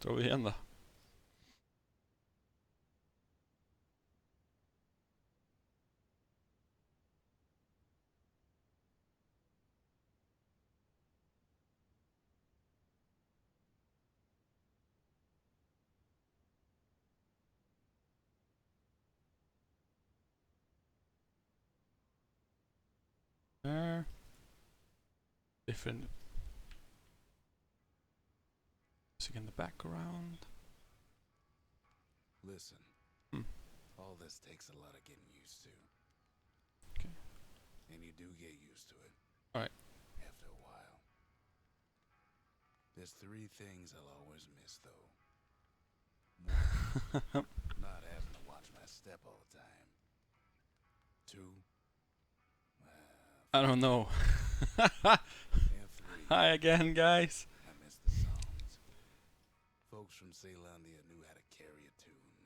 Tror vi igen då. Different music in the background. Listen, all this takes a lot of getting used to. Okay. And you do get used to it. Alright. After a while. There's 3 things I'll always miss, though. 1, not having to watch my step all the time. 2, I don't know. and 3. Hi again, guys. I miss the songs. Folks from Ceylandia knew how to carry a tune.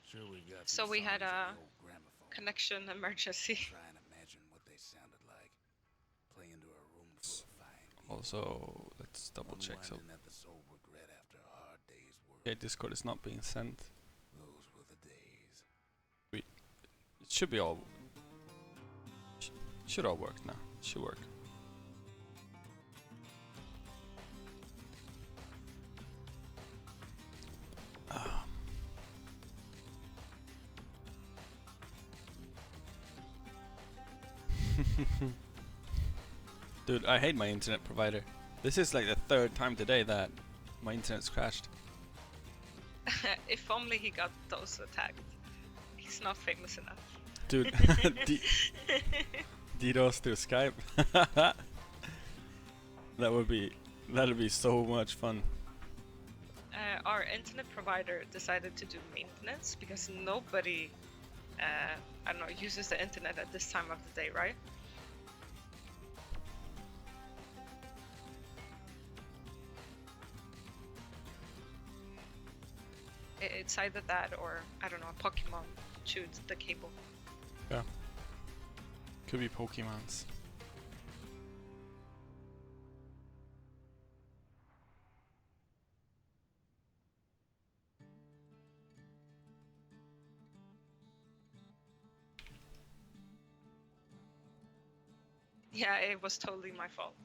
Sure, we've got So some we had songs on a the old gramophone. connection emergency. Try and imagine what they sounded like. Playing to a room full of fine people. Also, let's double check. So, Unwinding at the soul regret after a hard day's work. okay, Discord is not being sent. Those were the days. It should be all. Should all work now. It should work. Dude, I hate my internet provider. This is like the 3rd time today that my internet's crashed. If only he got those attacked. He's not famous enough. Dude, DDoS through Skype. That'd be so much fun. Our internet provider decided to do maintenance because nobody, I don't know, uses the internet at this time of the day, right? It's either that or, I don't know, a Pokemon chewed the cable. Yeah. Could be Pokemons. Yeah, it was totally my fault.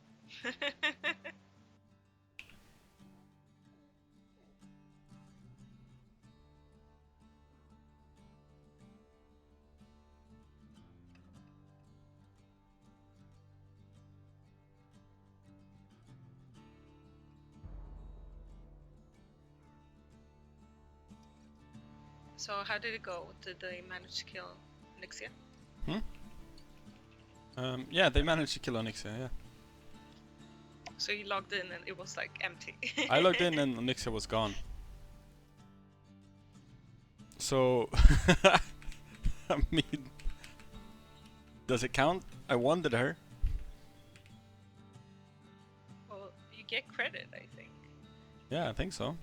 So how did it go? Did they manage to kill Onyxia? Yeah, they managed to kill Onyxia, yeah. So you logged in and it was like empty. I logged in and Onyxia was gone. So, I mean, does it count? I wanted her. Well, you get credit, I think. Yeah, I think so.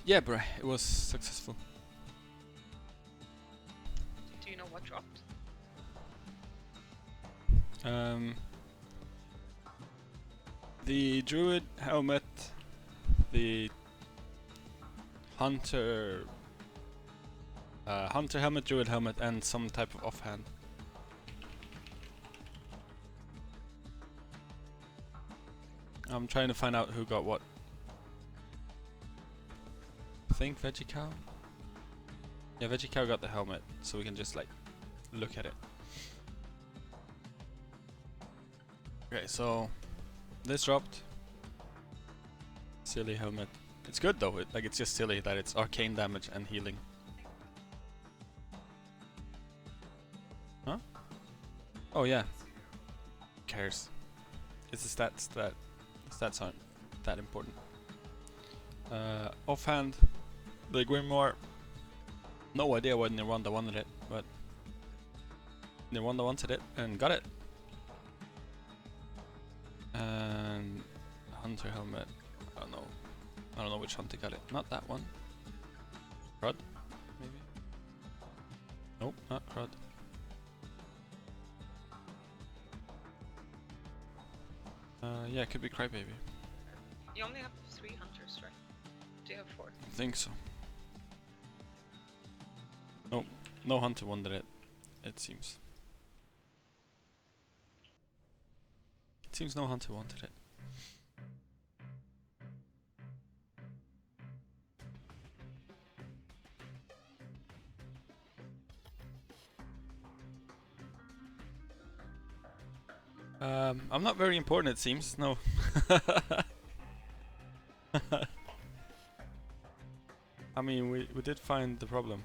Yeah, bruh, it was successful. Do you know what dropped? The druid helmet, the hunter helmet, druid helmet, and some type of offhand. I'm trying to find out who got what. I think Veggie Cow? Yeah, Veggie Cow got the helmet, so we can just like look at it. Okay, so this dropped. Silly helmet. It's good though, it's just silly that it's arcane damage and healing. Huh? Oh yeah. Who cares? It's the stats aren't that important. Offhand, the Grimoire. No idea when Nirwanda wanted it, but Nirwanda wanted it and got it. And hunter helmet. I don't know. I don't know which hunter got it. Not that one. Crud, maybe? Nope, not Crud. Yeah, it could be Crybaby. You only have 3 hunters, right? Do you have 4? I think so. No, no hunter wanted it. It seems. It seems no hunter wanted it. I'm not very important, it seems. No. I mean, we did find the problem.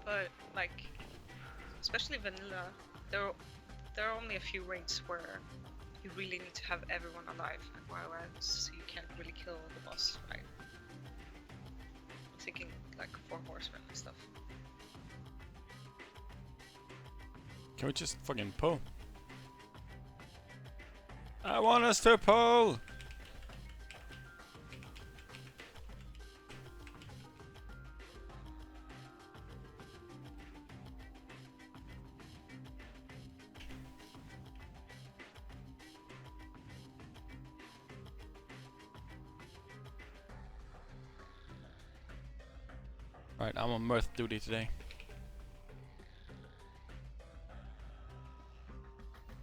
But like, especially vanilla, there are only a few raids where you really need to have everyone alive, and while else you can't really kill the boss, right? I'm thinking like 4 horsemen and stuff. Can we just fucking pull? I want us to pull! Right, I'm on mirth duty today.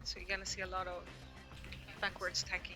So you're gonna see a lot of backwards tanking.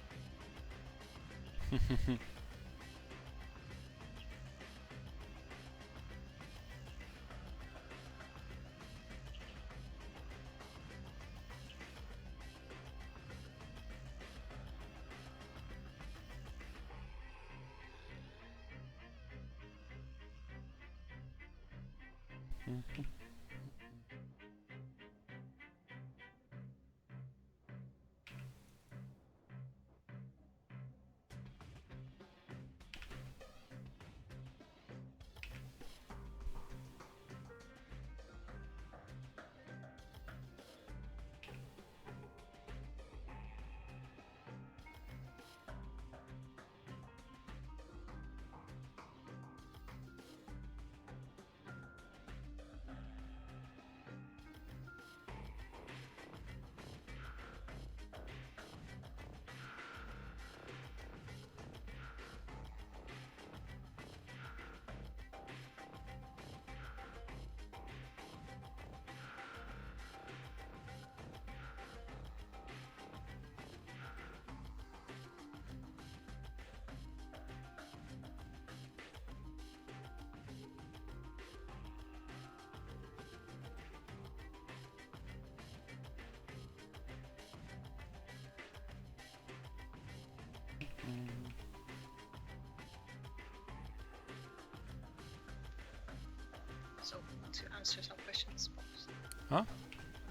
So, want to answer some questions, Bobs? Huh?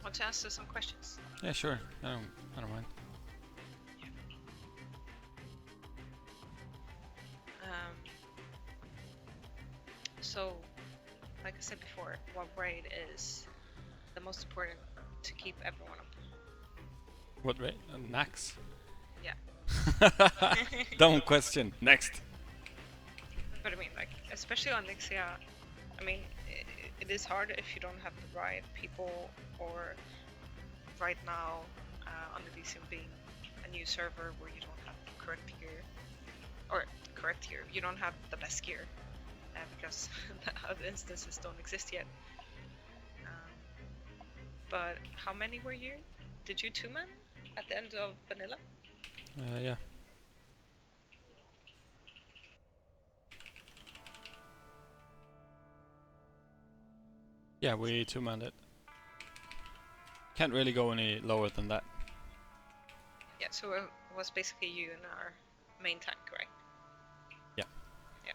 Want to answer some questions? Yeah, sure. I don't mind. So, like I said before, what raid is the most important to keep everyone up? What rate? Max? Yeah. Dumb question. Next. But I mean, like, especially on Onyxia, I mean, it is hard if you don't have the right people, or right now on Elysium being a new server where you don't have correct gear, you don't have the best gear because the other instances don't exist yet. But how many were you? Did you 2-man at the end of vanilla? Yeah. Yeah, we 2-manned it. Can't really go any lower than that. Yeah, so it was basically you and our main tank, right? Yeah. Yeah.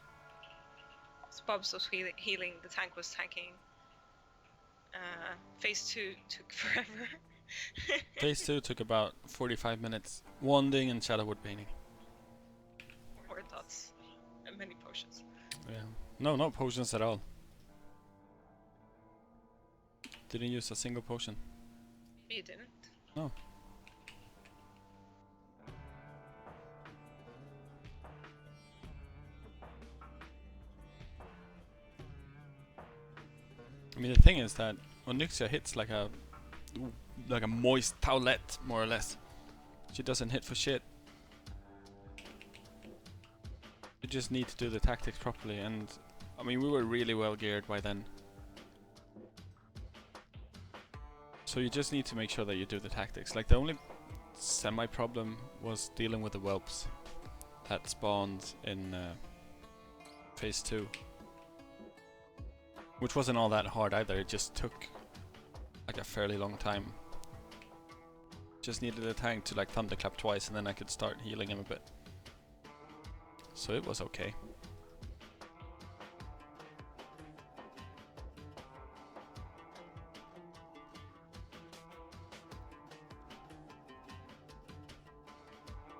So Bob's was healing, the tank was tanking. Phase 2 took forever. Phase 2 took about 45 minutes. Wanding and Shadowwood painting. Or dots. And many potions. Yeah. No, no potions at all. Didn't use a single potion. You didn't? No. I mean, the thing is that Onyxia hits like a moist towelette, more or less. She doesn't hit for shit. You just need to do the tactics properly, and I mean, we were really well geared by then. So you just need to make sure that you do the tactics. Like, the only semi-problem was dealing with the whelps that spawned in phase 2. Which wasn't all that hard either, it just took like a fairly long time. Just needed a tank to like thunderclap twice and then I could start healing him a bit. So it was okay.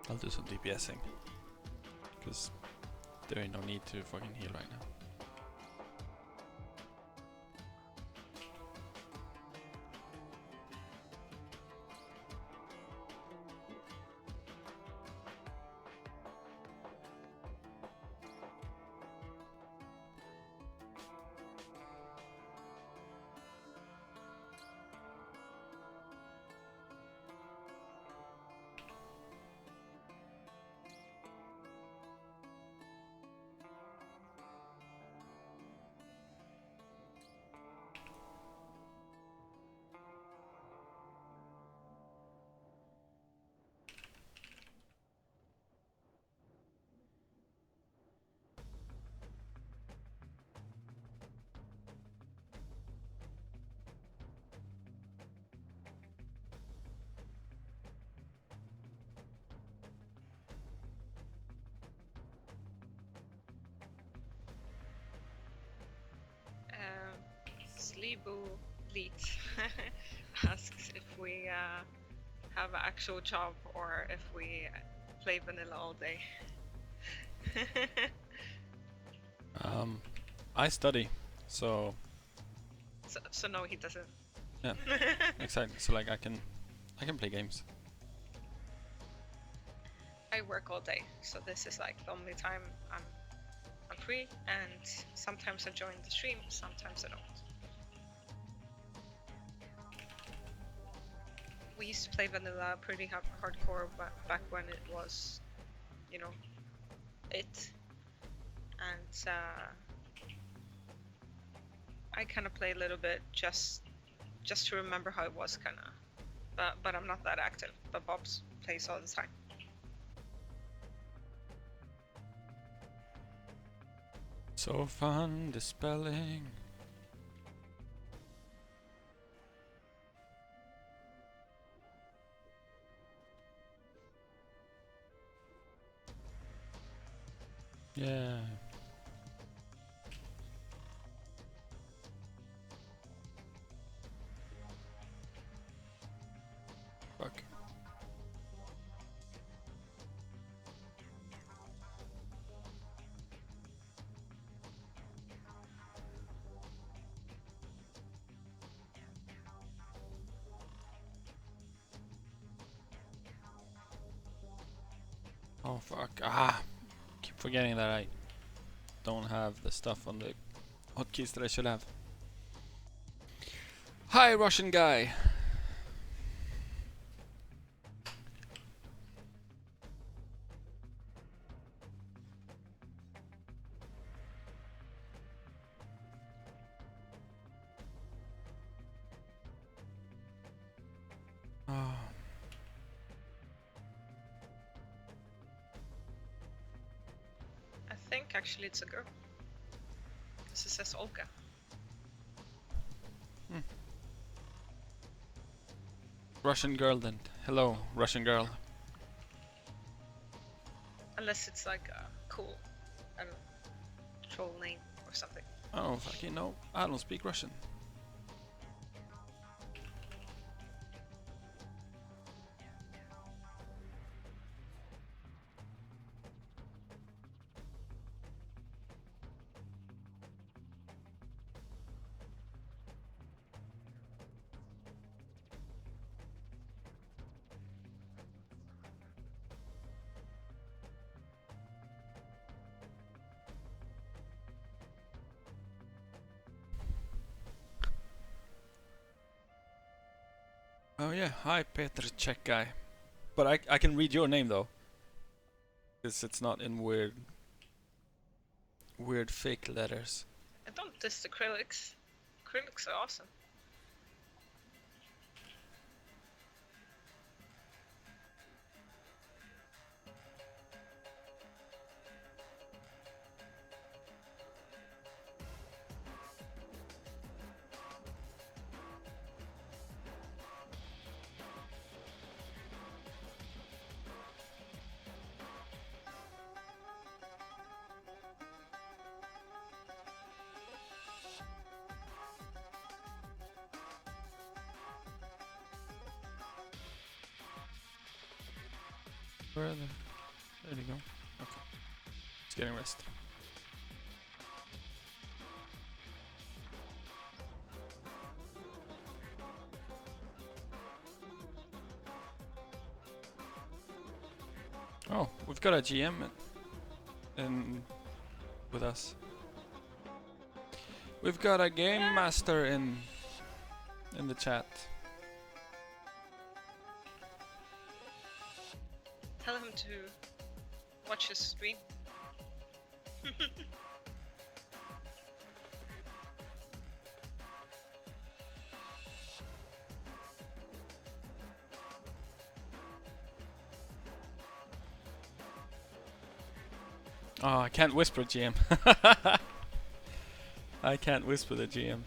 I'll do some DPSing, because there ain't no need to fucking heal right now. Slibu Bleat asks if we have an actual job or if we play vanilla all day. I study, so so no, he doesn't. yeah, exactly. So like I can play games. I work all day, so this is like the only time I'm free, and sometimes I join the stream, sometimes I don't. We used to play vanilla pretty hardcore back when it was, you know, it. And I kind of play a little bit just to remember how it was, kind of. But I'm not that active. But Bob's plays all the time. So fun dispelling. Yeah. Fuck. Oh fuck. Keep forgetting that I don't have the stuff on the hotkeys that I should have. Hi, Russian guy. Oh. I think actually it's a girl. This says Olga. Russian girl then. Hello, Russian girl. Unless it's like a cool, I don't know, troll name or something. I don't fucking know. I don't speak Russian. Oh yeah, hi Peter Czech guy. But I can read your name though. Because it's not in weird fake letters. I don't diss acrylics. Acrylics are awesome. Where are they? There you go. Okay. It's getting rest. Oh, we've got a GM in with us. We've got a game master in the chat. Tell him to watch his stream. Oh, I can't whisper GM. I can't whisper the GM.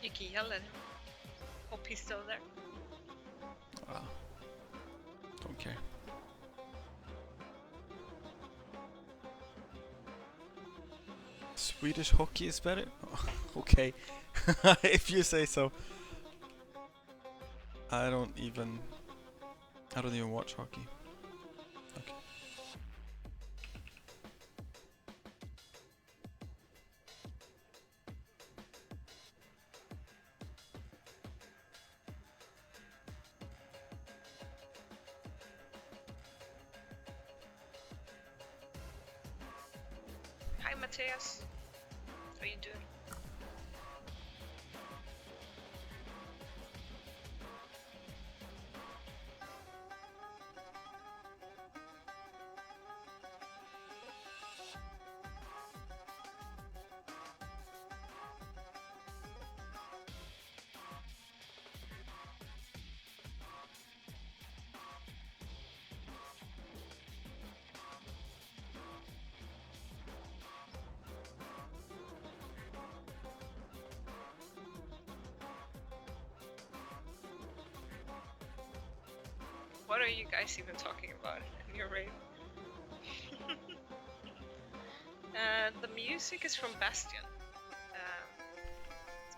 You can yell at him. Hope he's still there. Ah, don't care. Swedish hockey is better? Okay. If you say so. I don't even watch hockey. Okay. Hi, Matthias. How you doing? What are you guys even talking about in your raid? The music is from Bastion.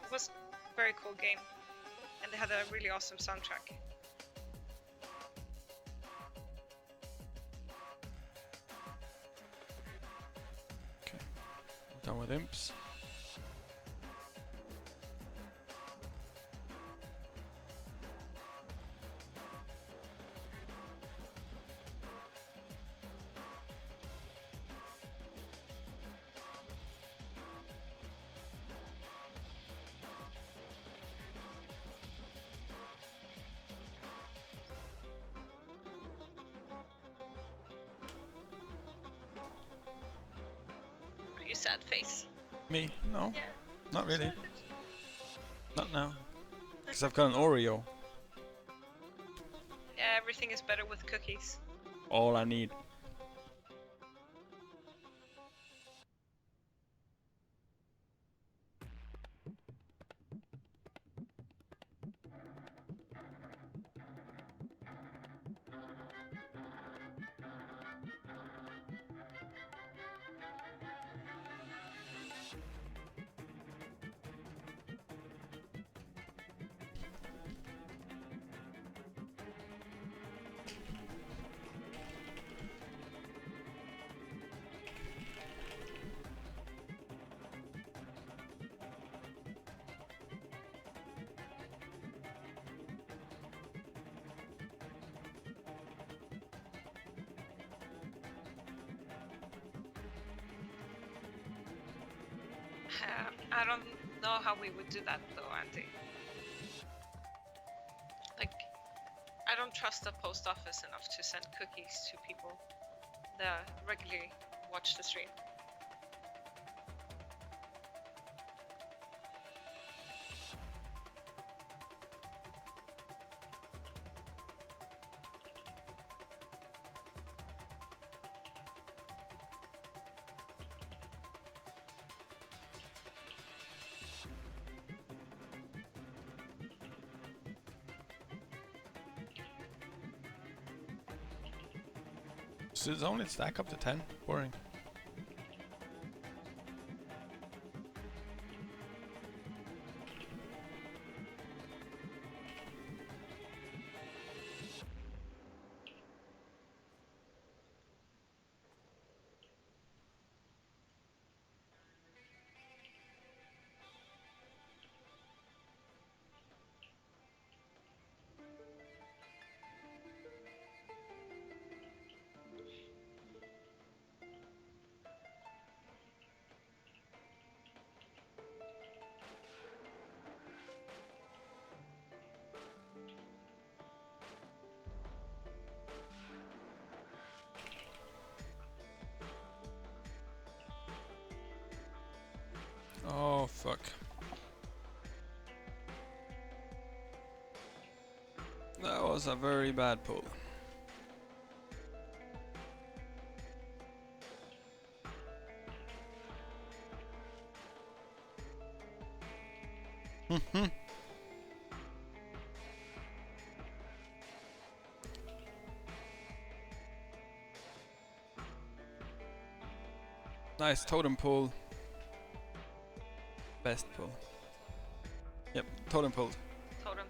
It was a very cool game, and they had a really awesome soundtrack. Okay. Done with imps. Are you sad face? Me? No, Yeah. not really. Not now. Because I've got an Oreo. Yeah, everything is better with cookies. All I need. I don't know how we would do that though, Andy. Like, I don't trust the post office enough to send cookies to people that regularly watch the stream. So it's only stack up to 10? Boring. Oh fuck. That was a very bad pull. Nice totem pull. Best pull. Yep, totem pulled. Totem.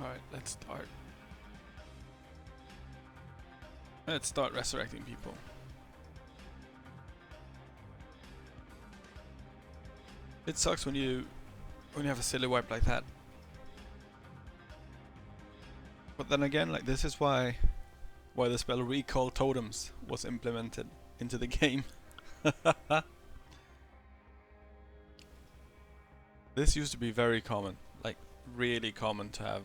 Alright, let's start. Let's start resurrecting people. It sucks when you have a silly wipe like that. But then again, like this is why the spell Recall Totems was implemented into the game. This used to be very common, like really common to have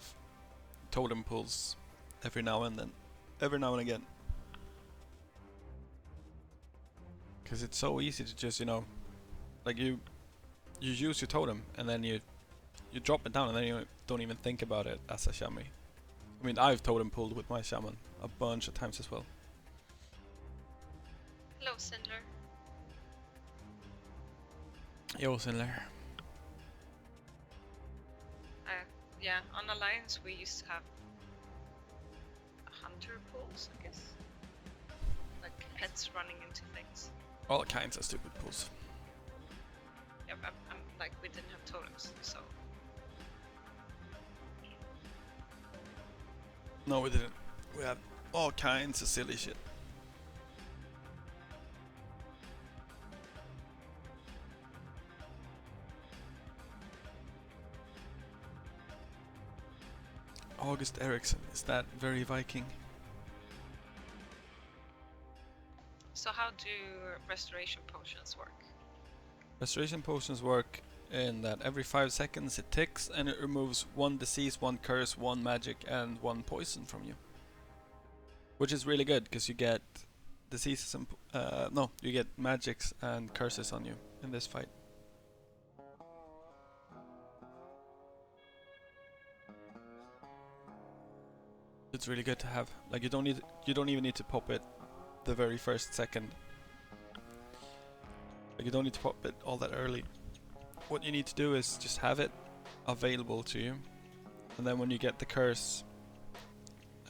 totem pulls every now and again. Because it's so easy to just, you know, like you use your totem and then you drop it down and then you don't even think about it as a shaman. I mean, I've totem pulled with my shaman a bunch of times as well. Hello, Sindler. Yo, Sinler. Yeah, on Alliance we used to have hunter pools, I guess. Like pets running into things. All kinds of stupid pulls. Yeah, I'm like, we didn't have totems, so. No, we didn't. We had all kinds of silly shit. August Eriksson, is that very Viking? So how do restoration potions work? Restoration potions work in that every 5 seconds it ticks and it removes 1 disease, 1 curse, 1 magic and 1 poison from you. Which is really good because you get diseases and no, you get magics and curses on you in this fight. It's really good to have. Like you don't even need to pop it the very first second. Like you don't need to pop it all that early. What you need to do is just have it available to you, and then when you get the curse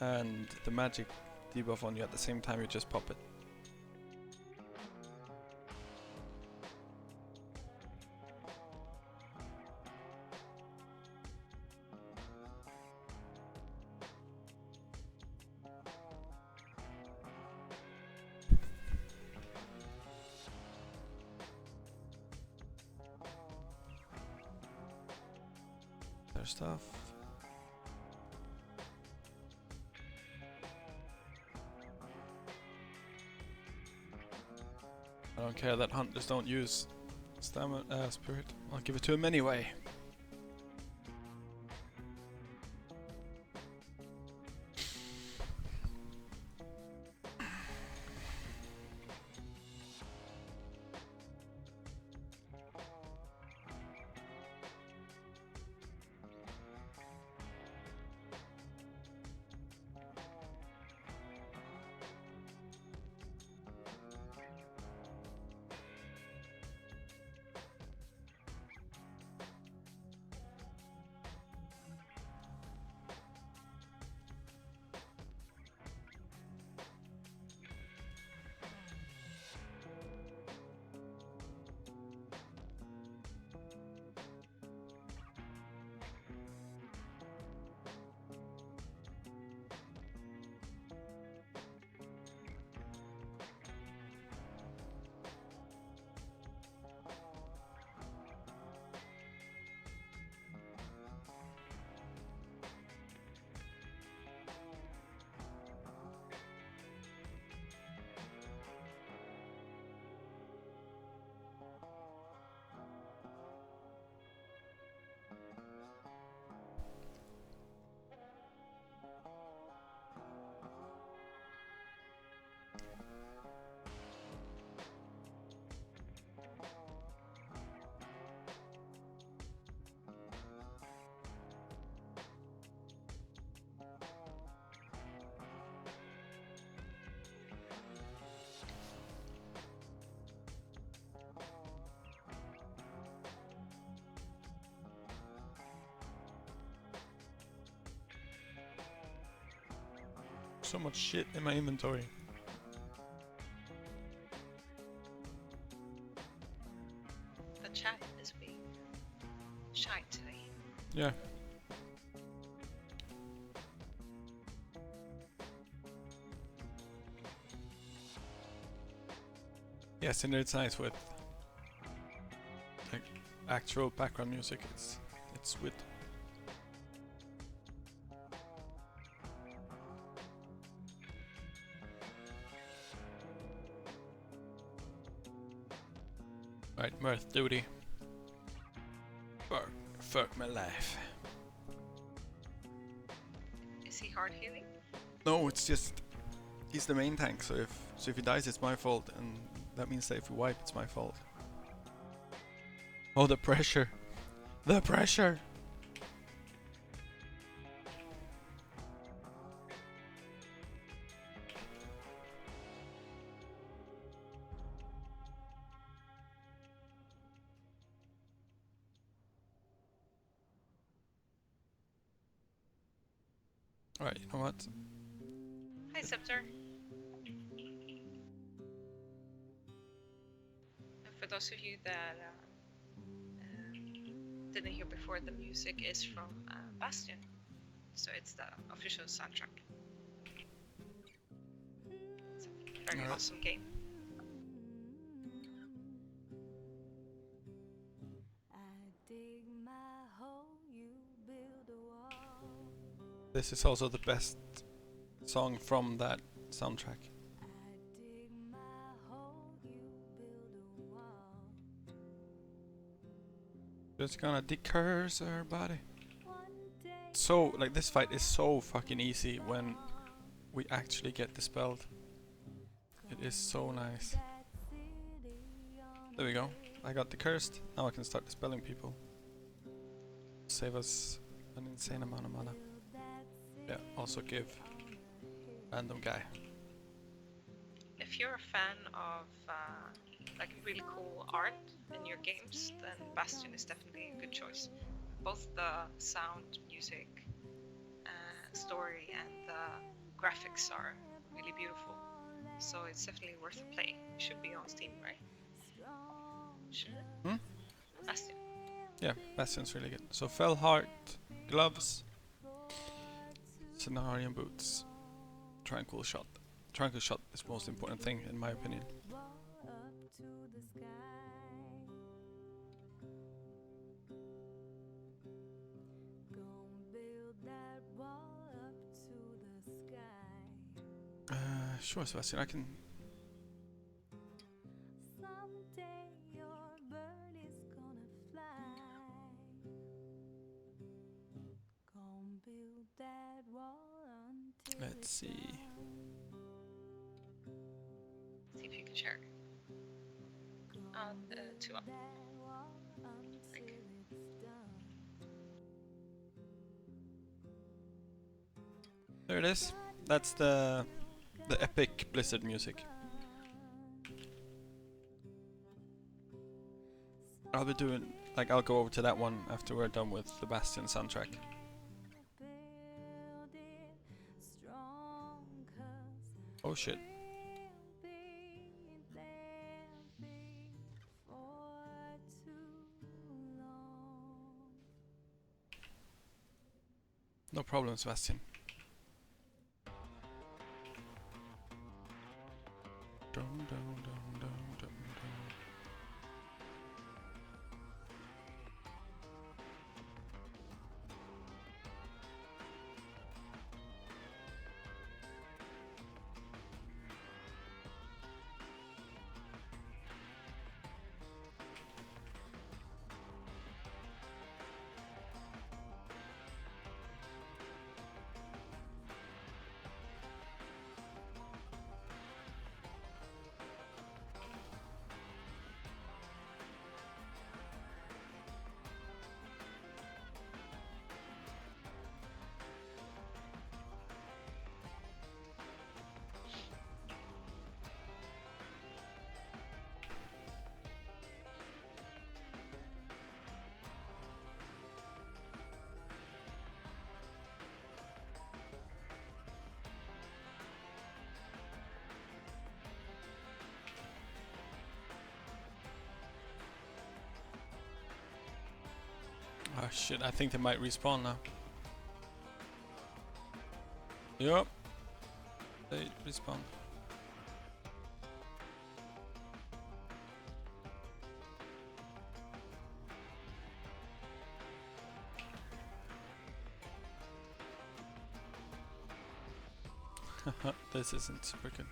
and the magic debuff on you at the same time, you just pop it. Their stuff. I don't care that hunters don't use stamina spirit. I'll give it to him anyway. So much shit in my inventory. The chat is being shy today. Yeah. Yes, and it's nice with like actual background music. It's sweet. Right, mirth duty. Fuck my life. Is he hard healing? No, it's just he's the main tank. So if he dies, it's my fault, and that means that if we wipe, it's my fault. Oh, the pressure! The pressure! Alright, you know what? Hi, Scepter. And for those of you that didn't hear before, the music is from Bastion. so it's the official soundtrack. It's a very Alright. awesome game. This is also the best song from that soundtrack. Just gonna decurse her body. So, like, this fight is so fucking easy when we actually get dispelled. It is so nice. There we go. I got decursed. Now I can start dispelling people. Save us an insane amount of mana. Yeah, also give random guy. If you're a fan of like really cool art in your games, then Bastion is definitely a good choice. Both the sound, music, story, and the graphics are really beautiful. So it's definitely worth a play. It should be on Steam, right? Should it? Hmm? Bastion. Yeah, Bastion's really good. So Fell Heart, gloves, Cenarian boots, Tranquil shot. Tranquil shot is the most important thing in my opinion. Sure, Sebastian, I can. Let's see. See if you can share. Two up. Thank you. There it is. That's the epic Blizzard music. I'll be doing, like, I'll go over to that one after we're done with the Bastion soundtrack. Oh shit. No problem, Sebastian. Dum, dum, dum, dum, dum, dum. Oh shit, I think they might respawn now. Yup. They respawn. This isn't super good.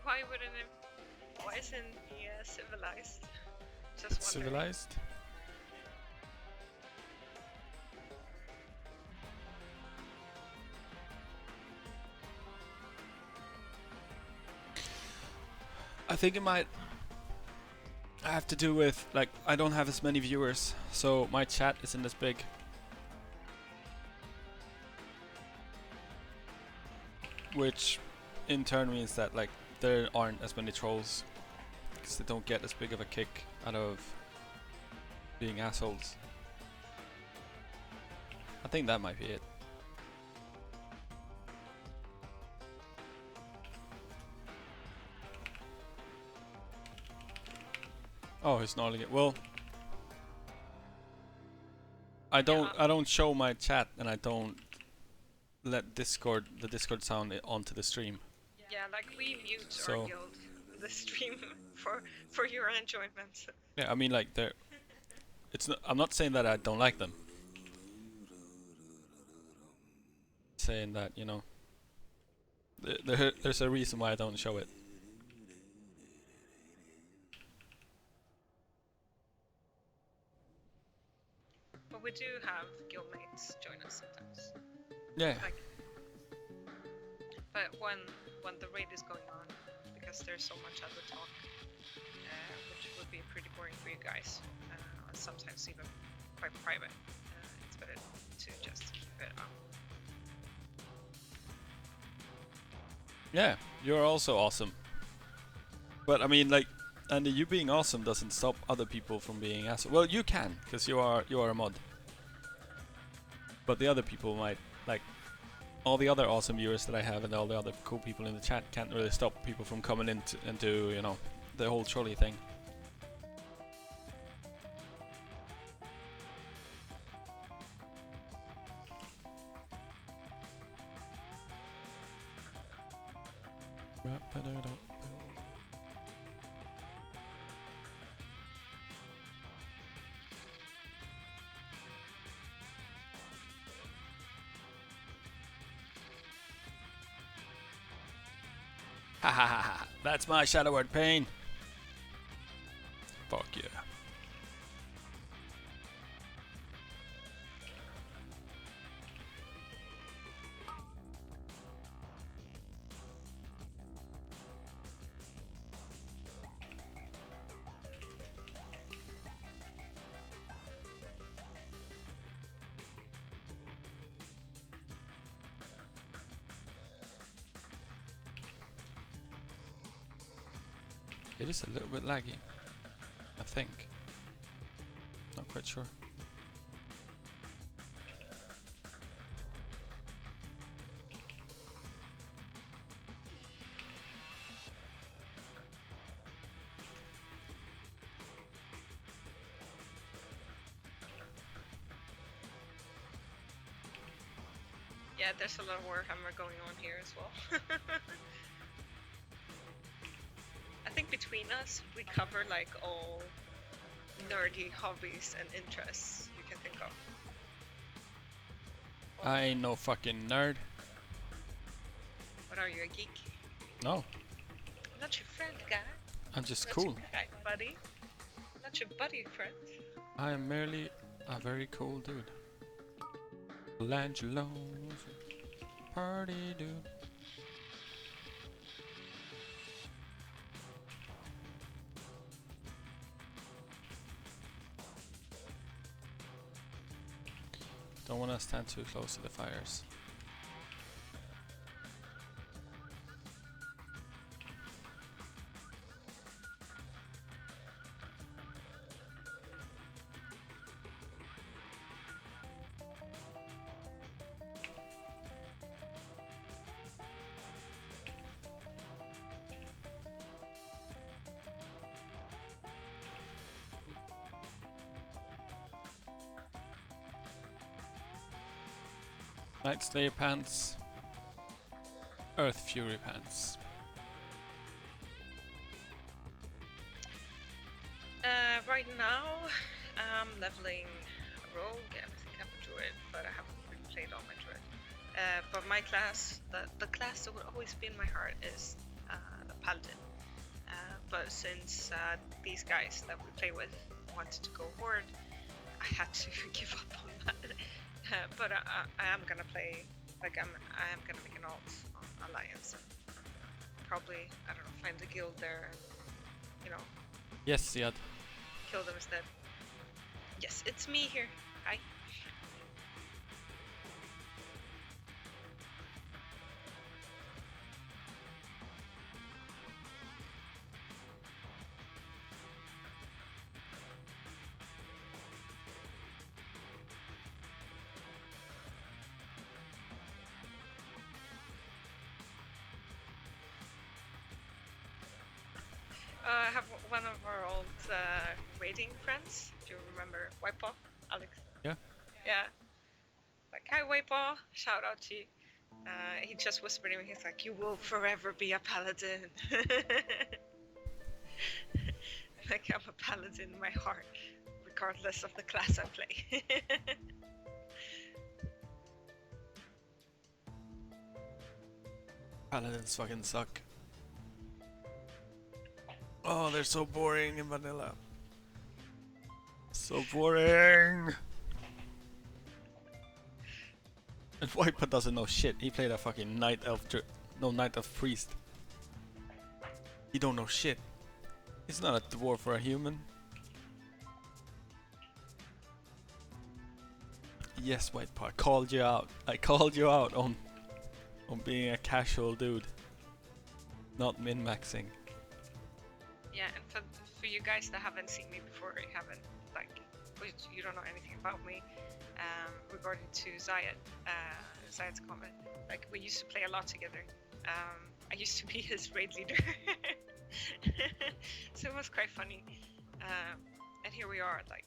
Why wouldn't it? Why isn't he civilized? Just wondering. Civilized? I think it might have to do with, like, I don't have as many viewers, so my chat isn't as big. Which in turn means that, like, there aren't as many trolls, because they don't get as big of a kick out of being assholes. I think that might be it. Oh, he's not it. Well, I don't show my chat, and I don't let the Discord sound onto the stream. Yeah, like we mute So- our guild in the stream for your enjoyment. Yeah, I mean, like they're. It's not, I'm not saying that I don't like them. Saying that, you know, there's a reason why I don't show it. But we do have guildmates join us sometimes. Yeah. Like, but when the raid is going on, because there's so much other talk, which would be pretty boring for you guys, and sometimes even quite private, it's better to just keep it up. Yeah, you're also awesome. But I mean, like, Andy, you being awesome doesn't stop other people from being awesome. Well, you can, because you are a mod. But the other people might, like, all the other awesome viewers that I have and all the other cool people in the chat can't really stop people from coming in and do, you know, the whole trolley thing. Ha ha ha ha. That's my shadow word pain. Fuck yeah. It is a little bit laggy, I think. Not quite sure. Yeah, there's a lot of Warhammer going on here as well. I think between us, we cover like all nerdy hobbies and interests you can think of. I ain't no fucking nerd. What are you, a geek? No, I'm not your friend, guy. I'm just Not cool. your guy, buddy. I'm not your buddy, friend. I am merely a very cool dude. Langelo's party dude. Don't want to stand too close to the fires. Night Slayer pants. Earth Fury pants. Right now, I'm leveling a rogue and I think I'm a druid, but I haven't really played all my druid. But my class, the class that would always be in my heart is the paladin. But since these guys that we play with wanted to go horde, I had to give up on that. But I am gonna play, like I am gonna make an alt on Alliance and probably, I don't know, find a guild there and, you know, Yes, Siad. kill them instead. Yes, it's me here. Hi. have one of our old raiding friends. If you remember Wipeoff, Alex. Yeah. Yeah. Like, hi Wipeoff, shout out to you. He just whispered to me, he's like, you will forever be a paladin. Like, I'm a paladin in my heart, regardless of the class I play. Paladins fucking suck. Oh, they're so boring in vanilla. So boring. And Wiper doesn't know shit. He played a fucking night elf, night elf priest. He don't know shit. He's not a dwarf or a human. Yes, Wiper, I called you out. I called you out on being a casual dude, not min-maxing. Yeah, and for you guys that haven't seen me before, you don't know anything about me, regarding to Zayed's comment, like, we used to play a lot together. I used to be his raid leader. So it was quite funny. And here we are, like,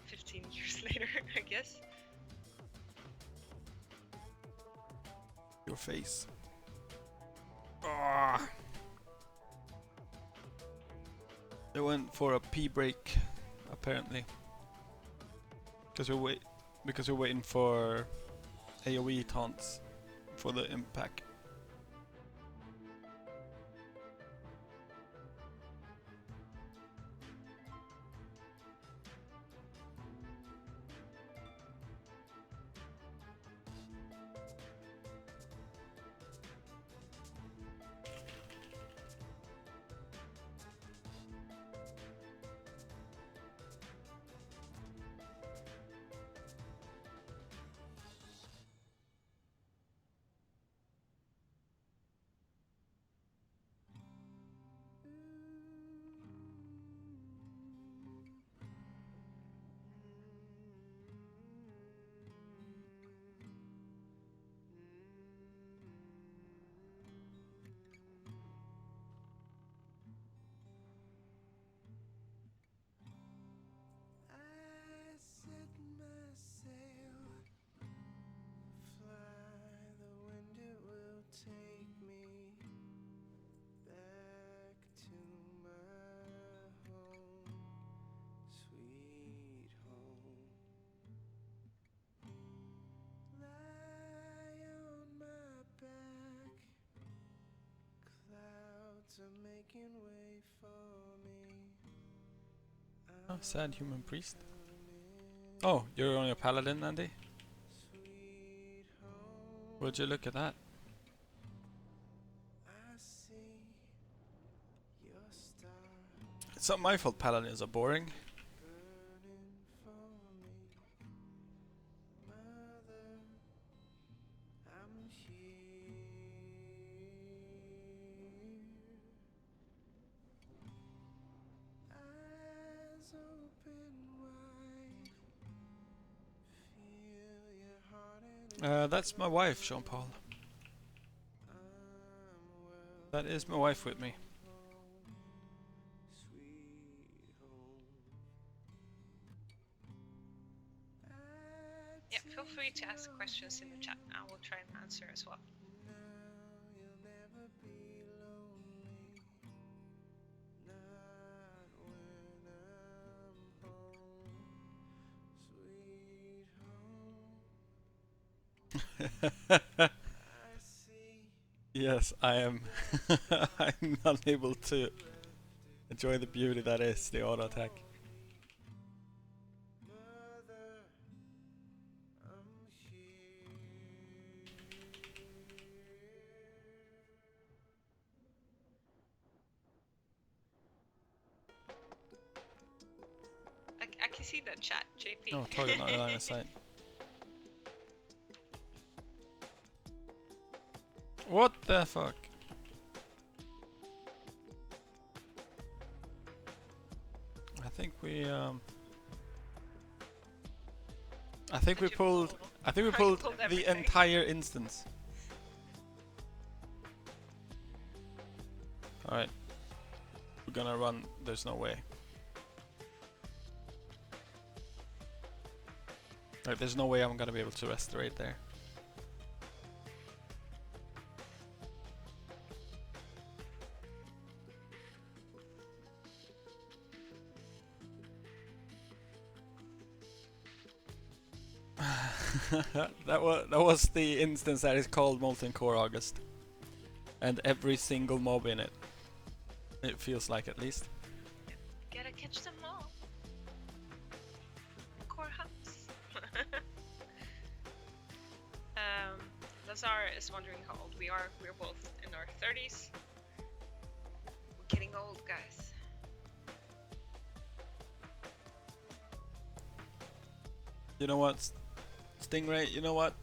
15 years later, I guess. Your face. Ah. They went for a pee break, apparently. Because we're waiting for AoE taunts for the impact. Oh, sad human priest. Oh, you're only a paladin, Andy? Would you look at that? It's not my fault paladins are boring. That's my wife, Jean-Paul. That is my wife with me. Yeah, feel free to ask questions in the chat. I will try and answer as well. Yes, I am. I'm not able to enjoy the beauty that is the auto attack. I can see the chat, JP. Oh, target not in line of sight. What the fuck? I think we pulled the everything. entire instance. Alright. we're gonna run, there's no way. Like, there's no way I'm gonna be able to restaurate there. that was the instance that is called Molten Core August, and every single mob in it. It feels like, at least. Gotta catch them all. Core house. Lazar is wondering how old we are. We're both in our 30s. We're getting old, guys. You know what, Stingray? You know what?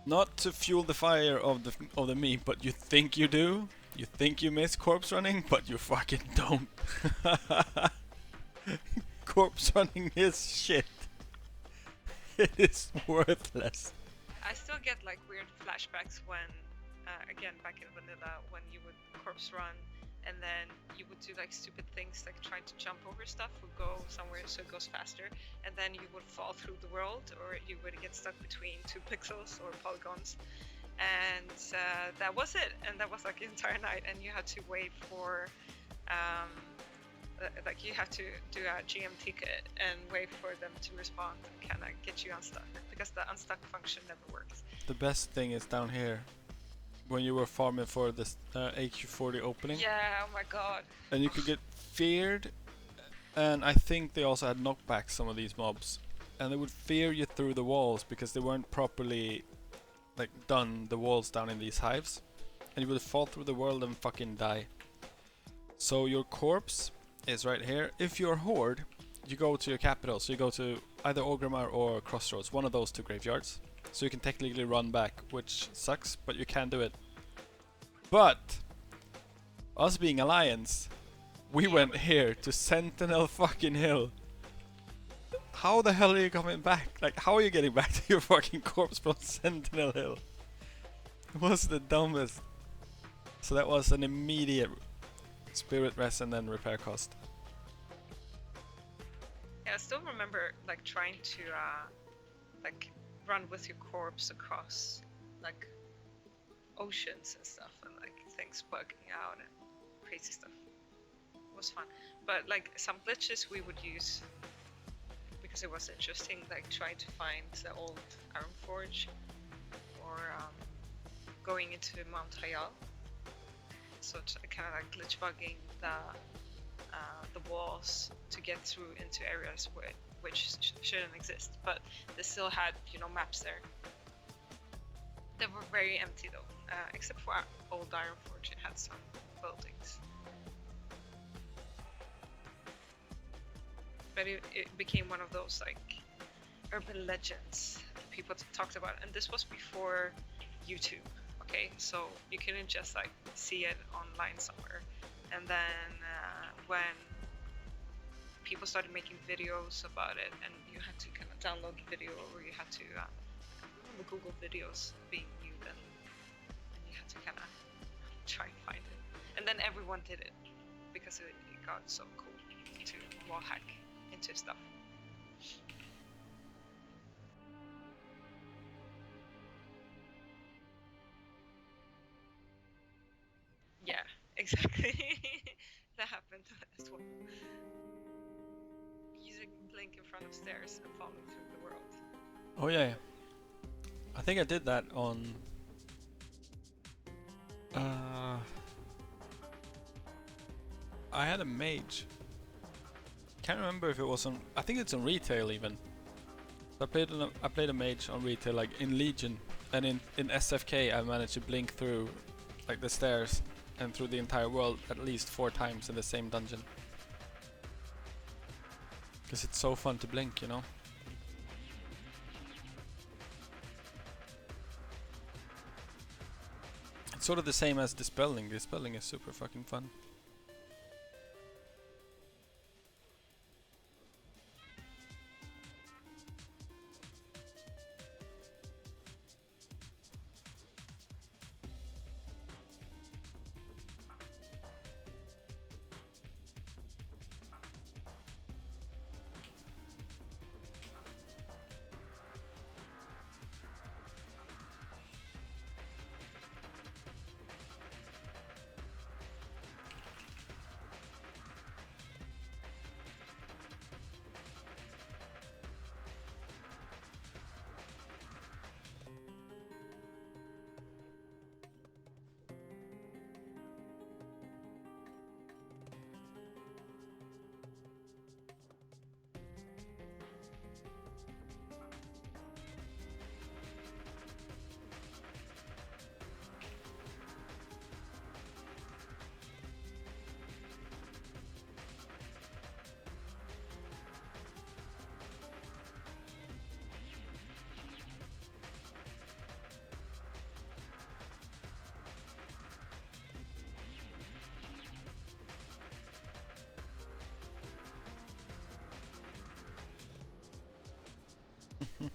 Not to fuel the fire of the meme, but you think you do. You think you miss corpse running, but you fucking don't. Corpse running is shit. It is worthless. I still get like weird flashbacks when, again, back in vanilla, when you would corpse run and then you would do like stupid things like trying to jump over stuff or go somewhere so it goes faster, and then you would fall through the world, or you would get stuck between 2 pixels or polygons, and that was it, and that was like the entire night, and you had to wait for like you have to do a GM ticket and wait for them to respond and kind of get you unstuck, because the unstuck function never works. The best thing is down here, when you were farming for this HQ40 opening. Yeah, oh my god. And you could get feared, and I think they also had knockbacks, some of these mobs, and they would fear you through the walls because they weren't properly like done, the walls down in these hives, and you would fall through the world and fucking die. So your corpse is right here. If you're Horde, you go to your capital, so you go to either Orgrimmar or Crossroads, one of those 2 graveyards, so you can technically run back, which sucks, but you can do it. But us being Alliance, we went here to Sentinel fucking Hill. How the hell are you coming back? Like, how are you getting back to your fucking corpse from Sentinel Hill? It was the dumbest. So that was an immediate spirit rest and then repair cost. Yeah, I still remember like trying to like run with your corpse across like oceans and stuff, and like things bugging out and crazy stuff. It was fun, but like some glitches we would use because it was interesting, like trying to find the old Iron Forge, or going into Mount Hayal. So kind of like glitch bugging the walls to get through into areas which shouldn't exist, but they still had, you know, maps there. They were very empty though, except for our old Iron Forge. It had some buildings, but it became one of those like urban legends that people talked about, and this was before YouTube. Okay, so you couldn't just like see it online somewhere, and then when people started making videos about it, and you had to kind of download the video, or you had to remember Google videos being new then, and you had to kind of try and find it, and then everyone did it because it got so cool to wall hack into stuff. Yeah, exactly. That happened as well. Using blink in front of stairs and falling through the world. Oh yeah. I think I did that on I had a mage. Can't remember if it was on, I think it's on retail even. So I played a mage on retail, like in Legion, and in SFK I managed to blink through like the stairs and through the entire world at least 4 times in the same dungeon. Because it's so fun to blink, you know? It's sort of the same as dispelling. Dispelling is super fucking fun. You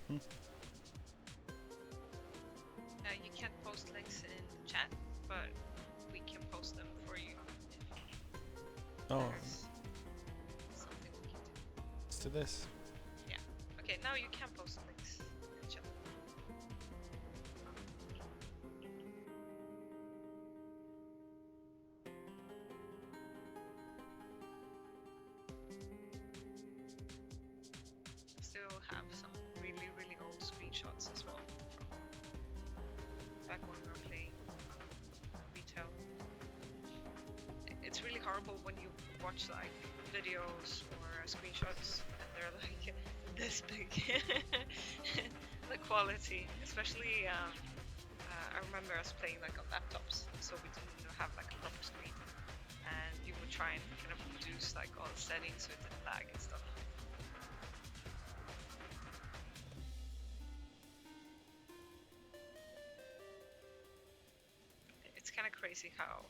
can't post links in the chat, but we can post them for you. Oh, There's something we can do. let's do this. Yeah. Okay, now you can post links in the chat. Still have some really, really old screenshots as well from back when we were playing retail. It's really horrible when you watch like videos or screenshots and they're like this big. The quality, especially I remember us playing like on laptops, so we didn't have like a proper screen, and you would try and kind of reduce like all the settings so it didn't lag and stuff. It's kind of crazy how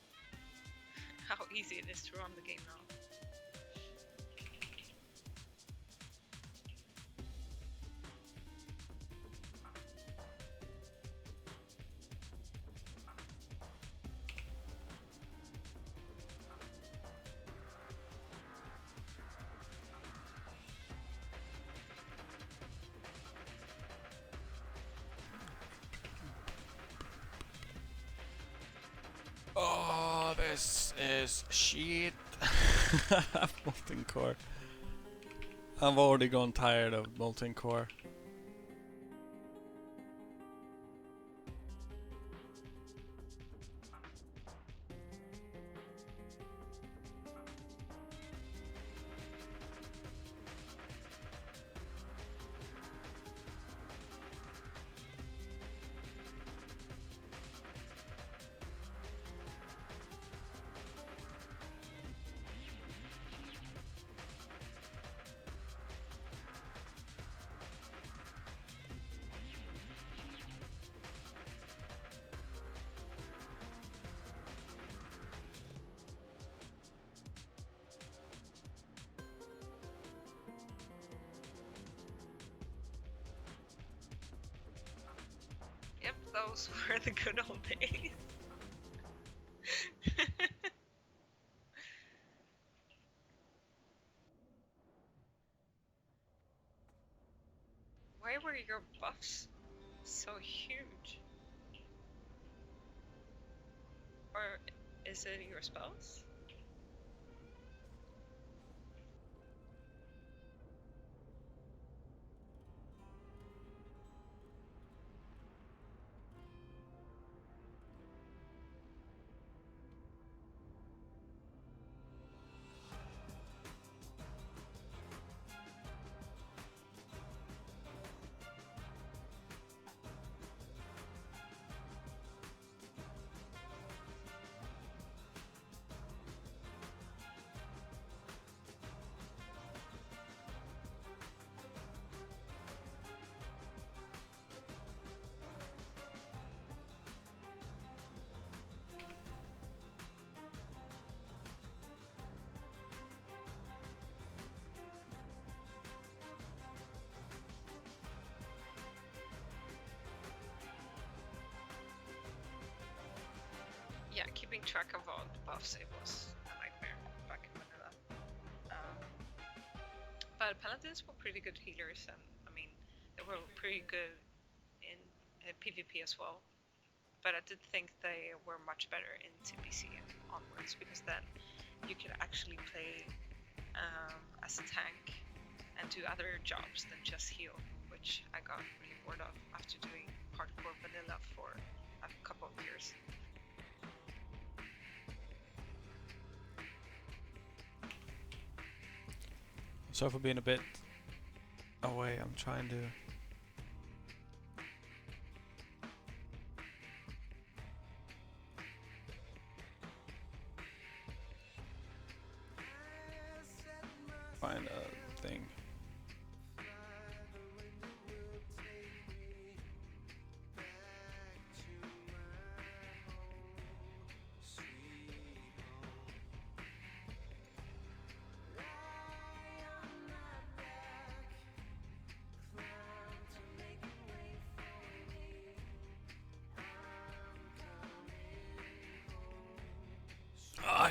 easy it is to run the game now. Oh, this is shit. Molten Core. I've already gone tired of Molten Core. Yep, those were the good old days. Why were your buffs so huge? Or is it your spells? Yeah, keeping track of all the buffs, it was a nightmare back in vanilla. But paladins were pretty good healers, and I mean, they were pretty good in PvP as well. But I did think they were much better in TPC and onwards, because then you could actually play as a tank and do other jobs than just heal, which I got really bored of after doing hardcore vanilla for a couple of years. Sorry for being a bit away. I'm trying to. Find a thing.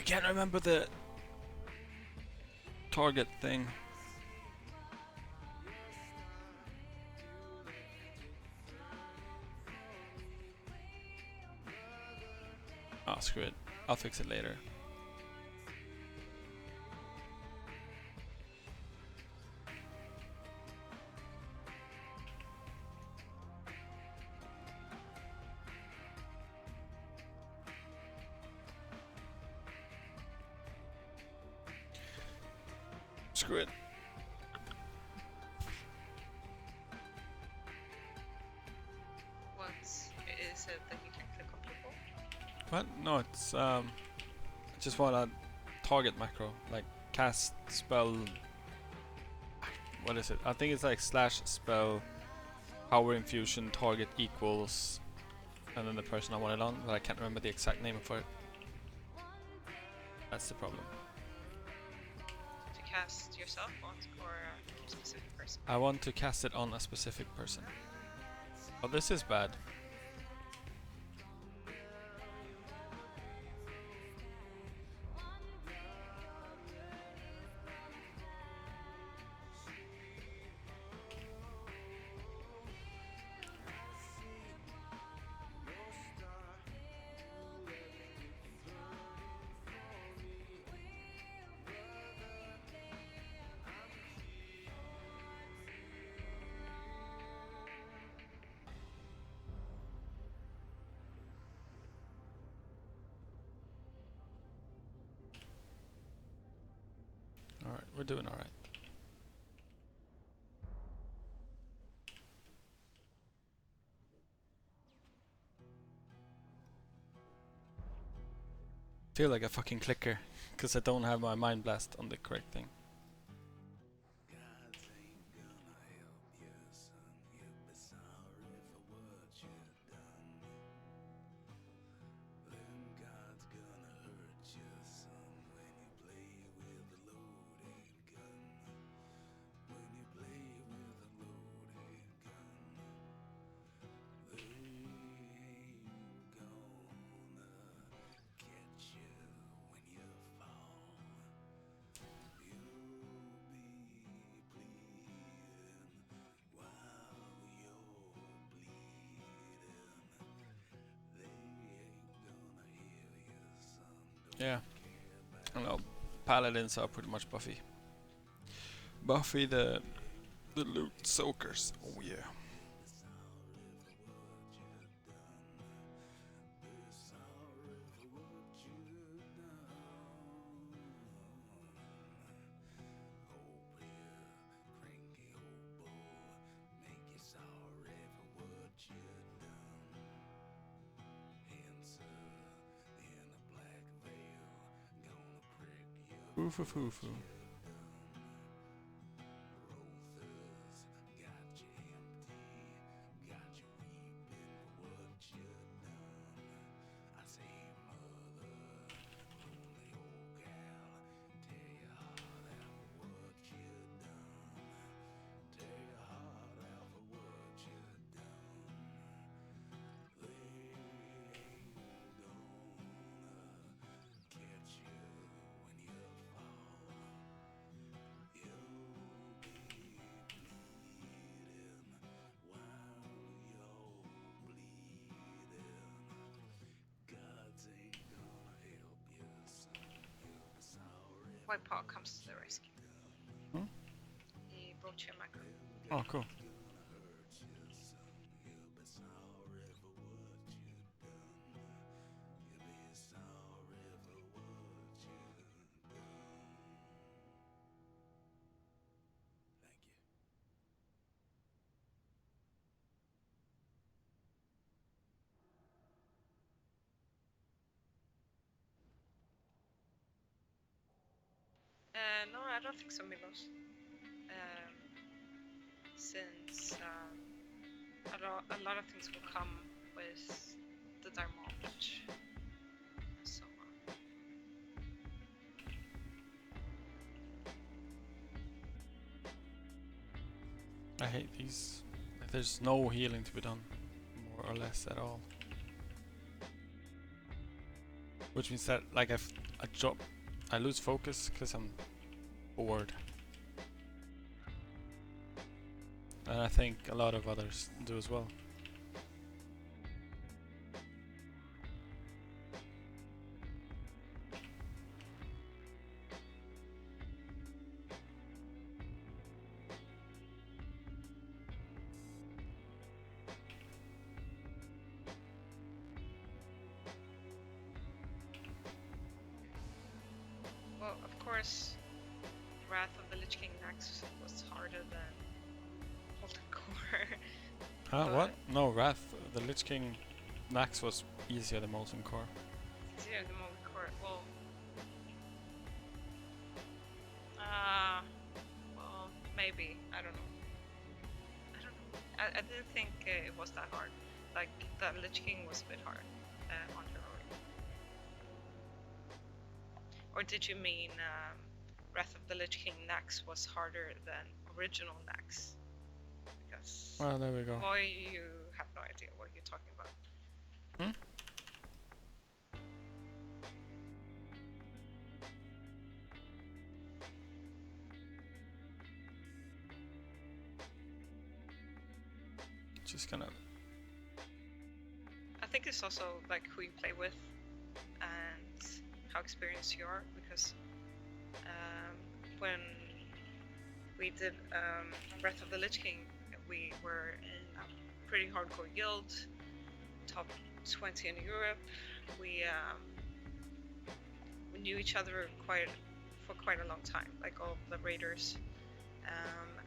can't remember the target thing. Ah, screw it. I'll fix it later. Screw it. What is it that you can click on people? What? No, it's I just want a target macro, like cast spell. What is it? I think it's like slash spell power infusion target equals, and then the person I want it on, but I can't remember the exact name for it. That's the problem. To cast yourself on or a specific person? I want to cast it on a specific person. Oh, this is bad. Alright, we're doing alright. Feel like a fucking clicker, because I don't have my mind blast on the correct thing. Gods ain't gonna help you, son. You'll be sorry for what you've done. Them gods gonna hurt you, son, when you play with a loaded gun. When you play with a loaded gun. They ain't gonna catch you when you fall. You'll be bleeding while you're bleeding. They ain't gonna heal you, son. Don't Yeah, care about I know. Paladins are pretty much Buffy. Buffy the loot soakers. Oh yeah. be sorry for what you've done. Be sorry for what you've done. Hope you cranky hobo, make you sorry for what you've done. Answer in a black veil, gonna prick you. Foo foo foo foo. Rothers got you empty, got you weeping for what you've done. I say, mother, lonely old gal, tear your heart out for what you've done. Tear your heart out for what you've done. They ain't gonna catch you when you fall. You'll be bleeding while you're bleeding. Gods ain't gonna help you, son. You'll be sorry. White Paw comes to the rescue. Hmm? He brought you a macro. Oh, cool. Gonna hurt you, son. You'll be sorry for what you've done. You'll be sorry for what you've done. Thank you. No, I don't think so, Milos. Since a lot of things will come with the thermometers. So I hate these. Like, there's no healing to be done, more or less at all. Which means that like if I lose focus because I'm bored. And I think a lot of others do as well. Well, of course, Wrath of the Lich King Nax was harder than Molten Core. Huh? What? But No, Wrath. The Lich King Nax was easier than Molten Core. it's easier than Molten Core. Well, maybe. I don't know. I didn't think it was that hard. Like, the Lich King was a bit hard on heroic. Or did you mean Wrath of the Lich King Nax was harder than original Nax? Because Well, there we go. boy, you have no idea what you're talking about. Hmm? Just gonna. I think it's also like who you play with and how experienced you are, because when we did Breath of the Lich King, we were in a pretty hardcore guild, top 20 in Europe. We knew each other for quite a long time, like all the raiders,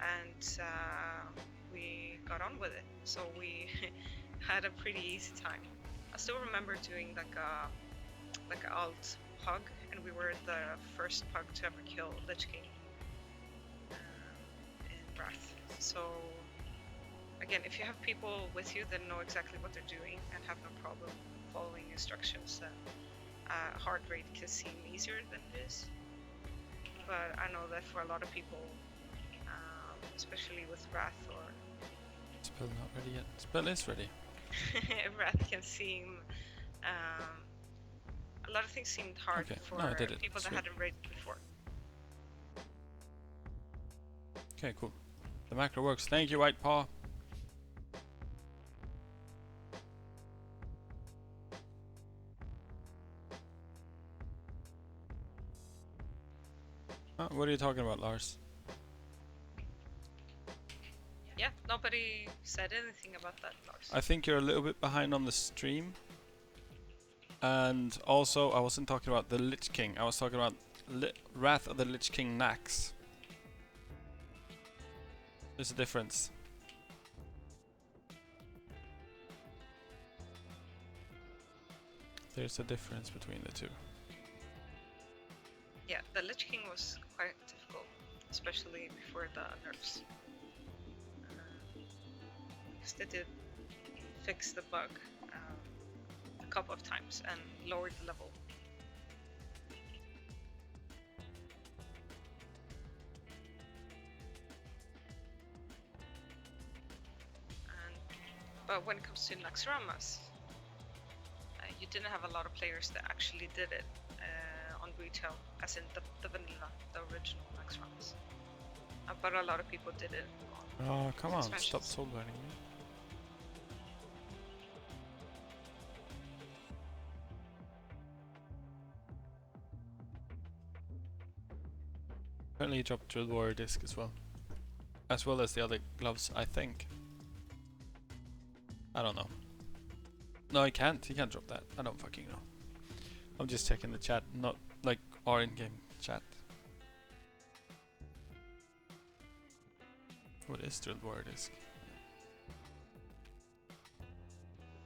and we got on with it. So we had a pretty easy time. I still remember doing like a alt pug, and we were the first pug to ever kill Lich King in Wrath. So again, if you have people with you that know exactly what they're doing and have no problem following instructions, then hard raid can seem easier than it is. But I know that for a lot of people, especially with Wrath or Spell not ready yet. Spell is ready. Wrath can seem a lot of things seemed hard Okay, for no, I did it. people that Sweet. hadn't raided before. Okay, cool. The macro works. Thank you, White Paw. What are you talking about, Lars? Yeah, nobody said anything about that, Lars. I think you're a little bit behind on the stream. And also, I wasn't talking about the Lich King. I was talking about Wrath of the Lich King Nax. There's a difference. There's a difference between the two. Yeah, the Lich King was quite difficult, especially before the nerfs. Because they did fix the bug a couple of times and lowered the level. But when it comes to Naxxramas, you didn't have a lot of players that actually did it on retail, as in the vanilla, the original Naxxramas. But a lot of people did it on Oh, come on, expansions. stop soul burning me. Apparently he dropped Drill Warrior disc as well. As well as the other gloves, I think. I don't know. No, he can't. He can't drop that. I don't fucking know. I'm just checking the chat, not like our in-game chat. What is Drill Warrior disc?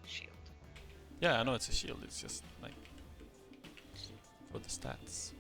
Shield. Yeah, I know it's a shield. It's just like for the stats.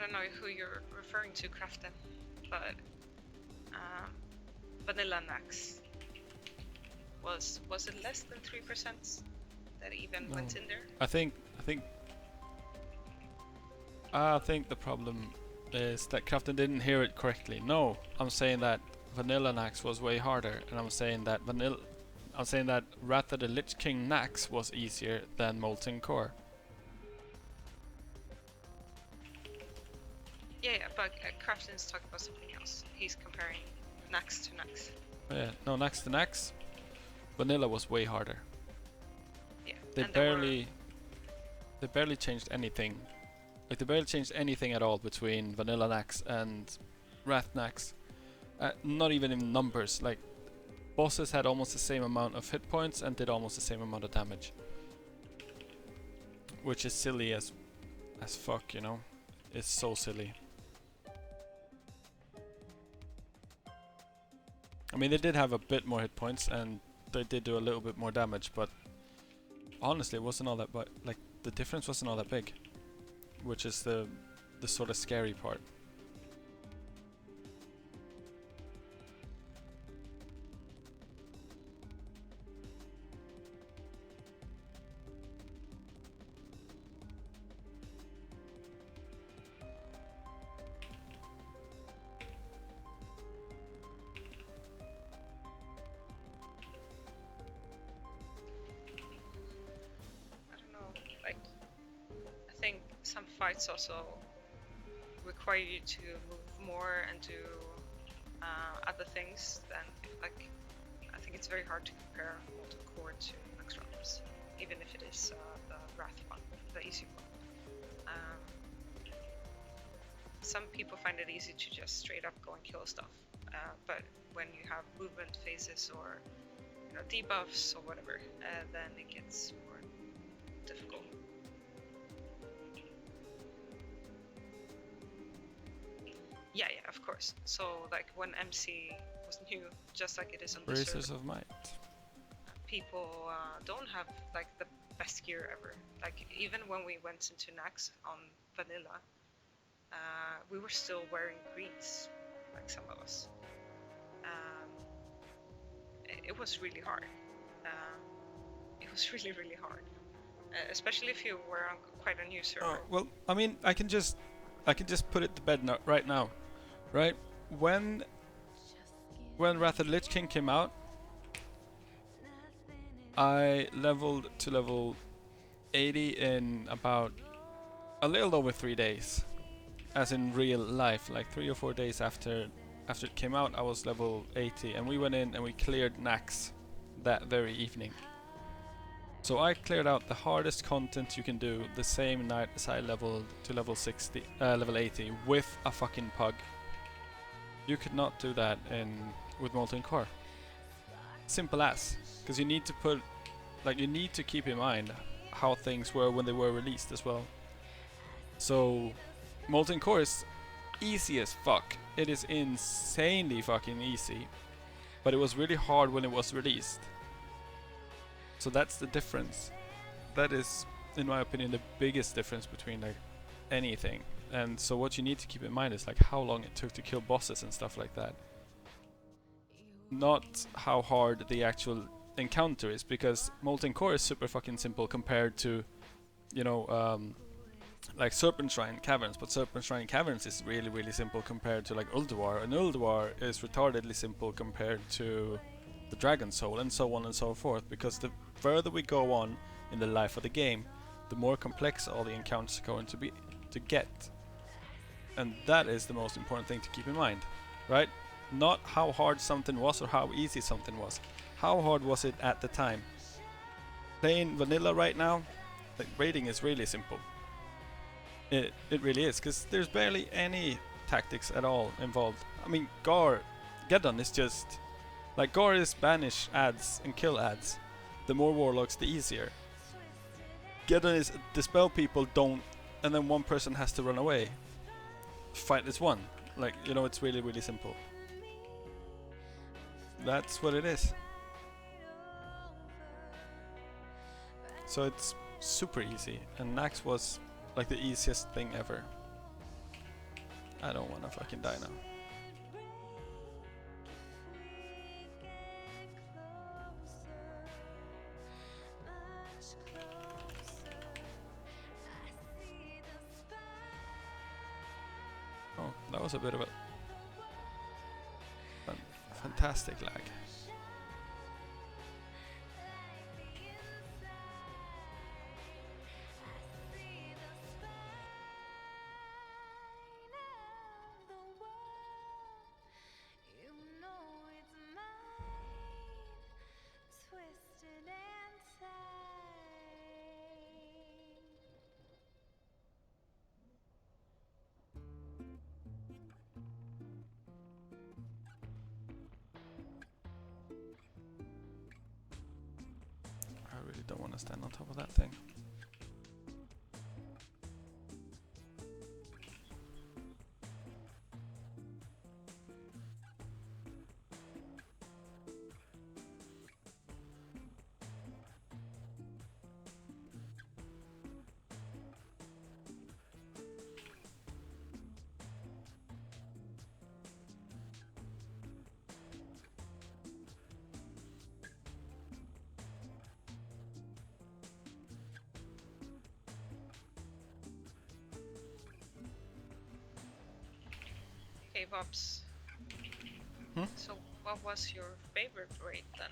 don't know who you're referring to, Crafton, but vanilla Nax was it less than 3% that even went in there? I think the problem is that Crafton didn't hear it correctly. No, I'm saying that vanilla Nax was way harder, and I'm saying that Wrath of the Lich King Nax was easier than Molten Core. Yeah, but Crafton's talking about something else. He's comparing Nax to Nax. Oh, yeah, no, Nax to Nax, vanilla was way harder. Yeah. They and there barely changed anything. Like, they barely changed anything at all between vanilla Nax and Wrath Nax. Not even in numbers. Like, bosses had almost the same amount of hit points and did almost the same amount of damage, which is silly as fuck, you know. It's so silly. I mean, they did have a bit more hit points and they did do a little bit more damage, but honestly, it wasn't all that. But like, the difference wasn't all that big, which is the sort of scary part. I think some fights also require you to move more and do other things than, like, I think it's very hard to compare Molten Core to Naxxramas, even if it is the Wrath one, the easy one. Some people find it easy to just straight up go and kill stuff, but when you have movement phases or, you know, debuffs or whatever, then it gets more difficult. Yeah, of course. So, like, when MC was new, just like it is on the Braces server, of Might. people don't have, like, the best gear ever. Like, even when we went into Nax on vanilla, we were still wearing greens, like some of us. It was really hard. It was really, really hard, especially if you were on quite a new server. Oh, well, I mean, I can just put it to bed right now, right? When Wrath of the Lich King came out, I leveled to level 80 in about a little over 3 days, as in real life. Like 3 or 4 days after it came out, I was level 80, and we went in and we cleared Nax that very evening. So I cleared out the hardest content you can do the same night as I leveled to level 80 with a fucking pug. You could not do that with Molten Core. Simple as, because you need to keep in mind how things were when they were released as well. So Molten Core is easy as fuck. It is insanely fucking easy, but it was really hard when it was released. So that's the difference. That is, in my opinion, the biggest difference between, like, anything. And so what you need to keep in mind is, like, how long it took to kill bosses and stuff like that. Not how hard the actual encounter is, because Molten Core is super fucking simple compared to, you know, like Serpent Shrine Caverns. But Serpent Shrine Caverns is really, really simple compared to, like, Ulduar, and Ulduar is retardedly simple compared to the Dragon Soul, and so on and so forth, because the further we go on in the life of the game, the more complex all the encounters are going to get. And that is the most important thing to keep in mind, right? Not how hard something was or how easy something was. How hard was it at the time? Playing vanilla right now, the raiding is really simple. It really is, because there's barely any tactics at all involved. I mean, Geddon is just... Like, Gore is banish ads and kill ads. The more warlocks, the easier. Geddon is dispel people, don't, and then one person has to run away. Fight is won. Like, you know, it's really, really simple. That's what it is. So it's super easy, and Nax was like the easiest thing ever. I don't wanna fucking die now. Oh, that was a bit of a fantastic lag. I really don't want to stand on top of that thing. Okay, Bobs. Hmm? So, what was your favorite raid then?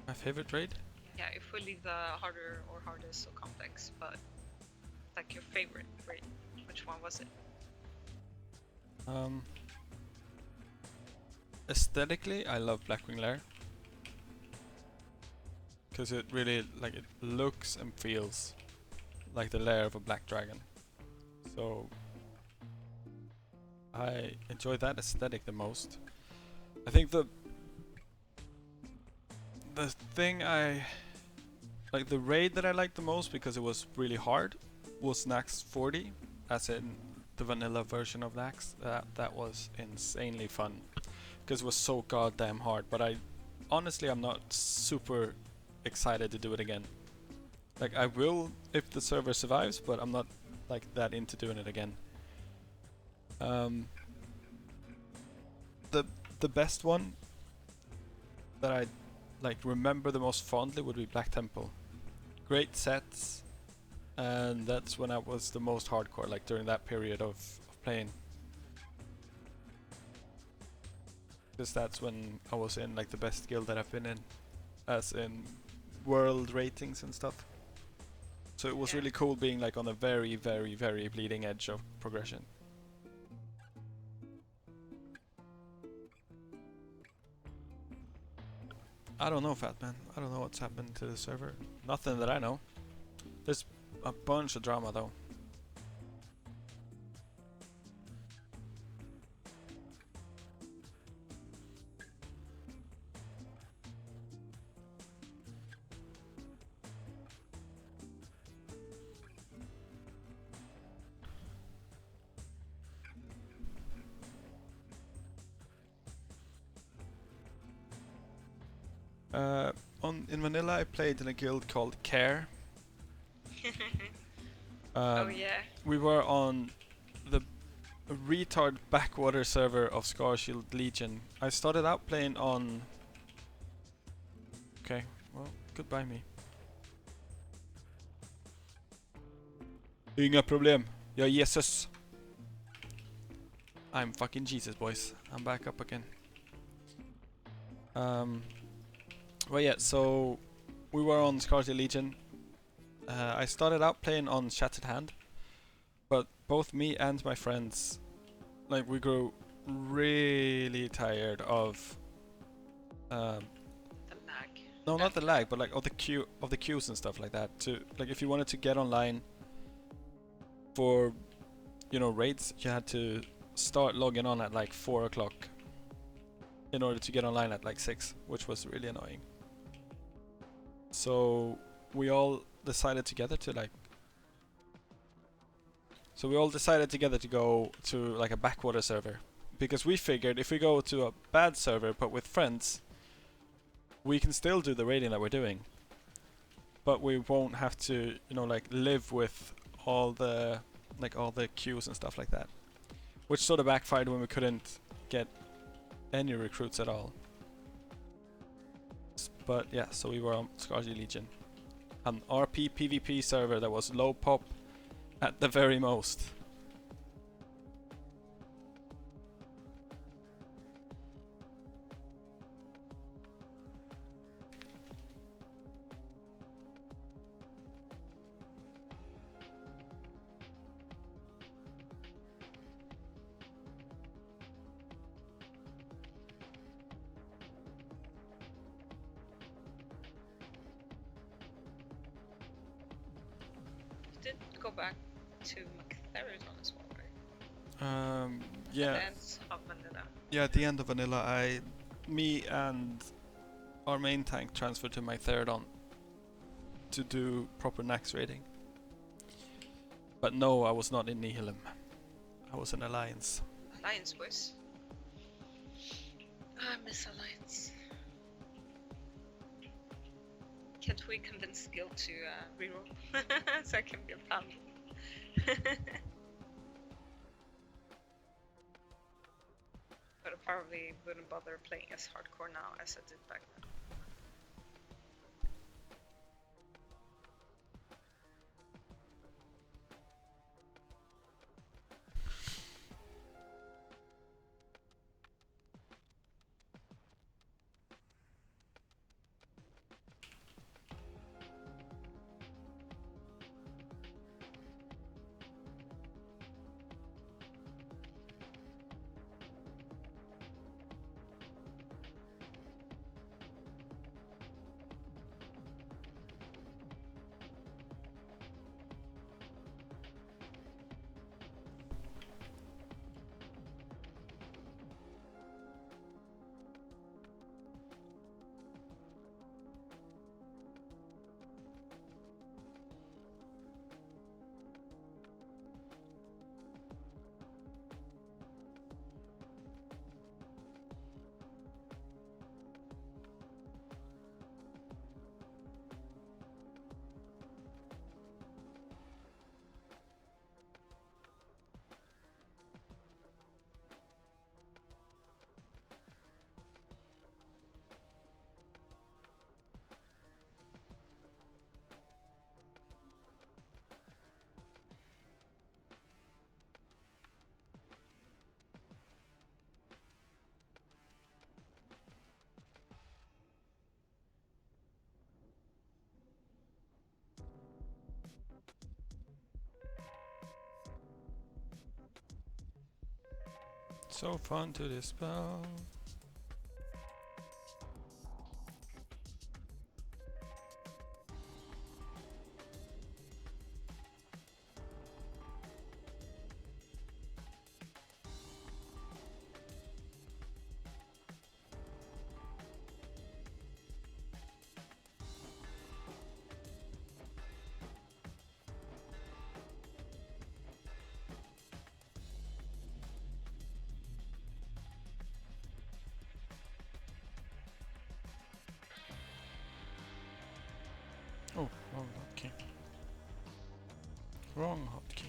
My favorite raid? Yeah, if we leave the harder or hardest or complex, but like your favorite raid, which one was it? Aesthetically, I love Blackwing Lair because it really it looks and feels like the lair of a black dragon. So I enjoy that aesthetic the most. I think the thing I like, the raid that I liked the most because it was really hard, was Nax 40, as in the vanilla version of Nax. That was insanely fun because it was so goddamn hard. But I'm not super excited to do it again. Like, I will if the server survives, but I'm not like that into doing it again. The best one that I remember the most fondly would be Black Temple. Great sets, and that's when I was the most hardcore, like during that period of playing. Because that's when I was in like the best guild that I've been in, as in world ratings and stuff. So it was really cool being like on a very, very, very bleeding edge of progression. I don't know, Fat Man. I don't know what's happened to the server. Nothing that I know. There's a bunch of drama though. In Manila, I played in a guild called Care. Oh yeah. We were on the retard backwater server of Scarshield Legion. I started out playing on... Okay, well, goodbye me. Inga problem. Jag är Jesus. I'm fucking Jesus, boys. I'm back up again. Well, yeah, so we were on Scarshield Legion. I started out playing on Shattered Hand, but both me and my friends, we grew really tired of The lag. no, not the lag, but of the queues and stuff like that. To if you wanted to get online for raids, you had to start logging on at 4 o'clock in order to get online at 6, which was really annoying. So we all decided together to go to a backwater server, because we figured if we go to a bad server but with friends, we can still do the raiding that we're doing, but we won't have to live with all the queues and stuff like that. which sort of backfired when we couldn't get any recruits at all. But yeah, so we were on Scargy Legion, an RP PvP server that was low pop at the very most. You did go back to Mechtherodon as well, right? At Yeah. the end of Vanilla. Yeah, at the end of Vanilla, me and our main tank transferred to my Therodon to do proper Nax raiding. But no, I was not in Nihilum. I was in Alliance. Alliance boys. I miss Alliance. Can't we convince Guild to reroll so I can be a paladin? But I probably wouldn't bother playing as hardcore now as I did back then. So fun to dispel. Oh, wrong hotkey. Wrong hotkey.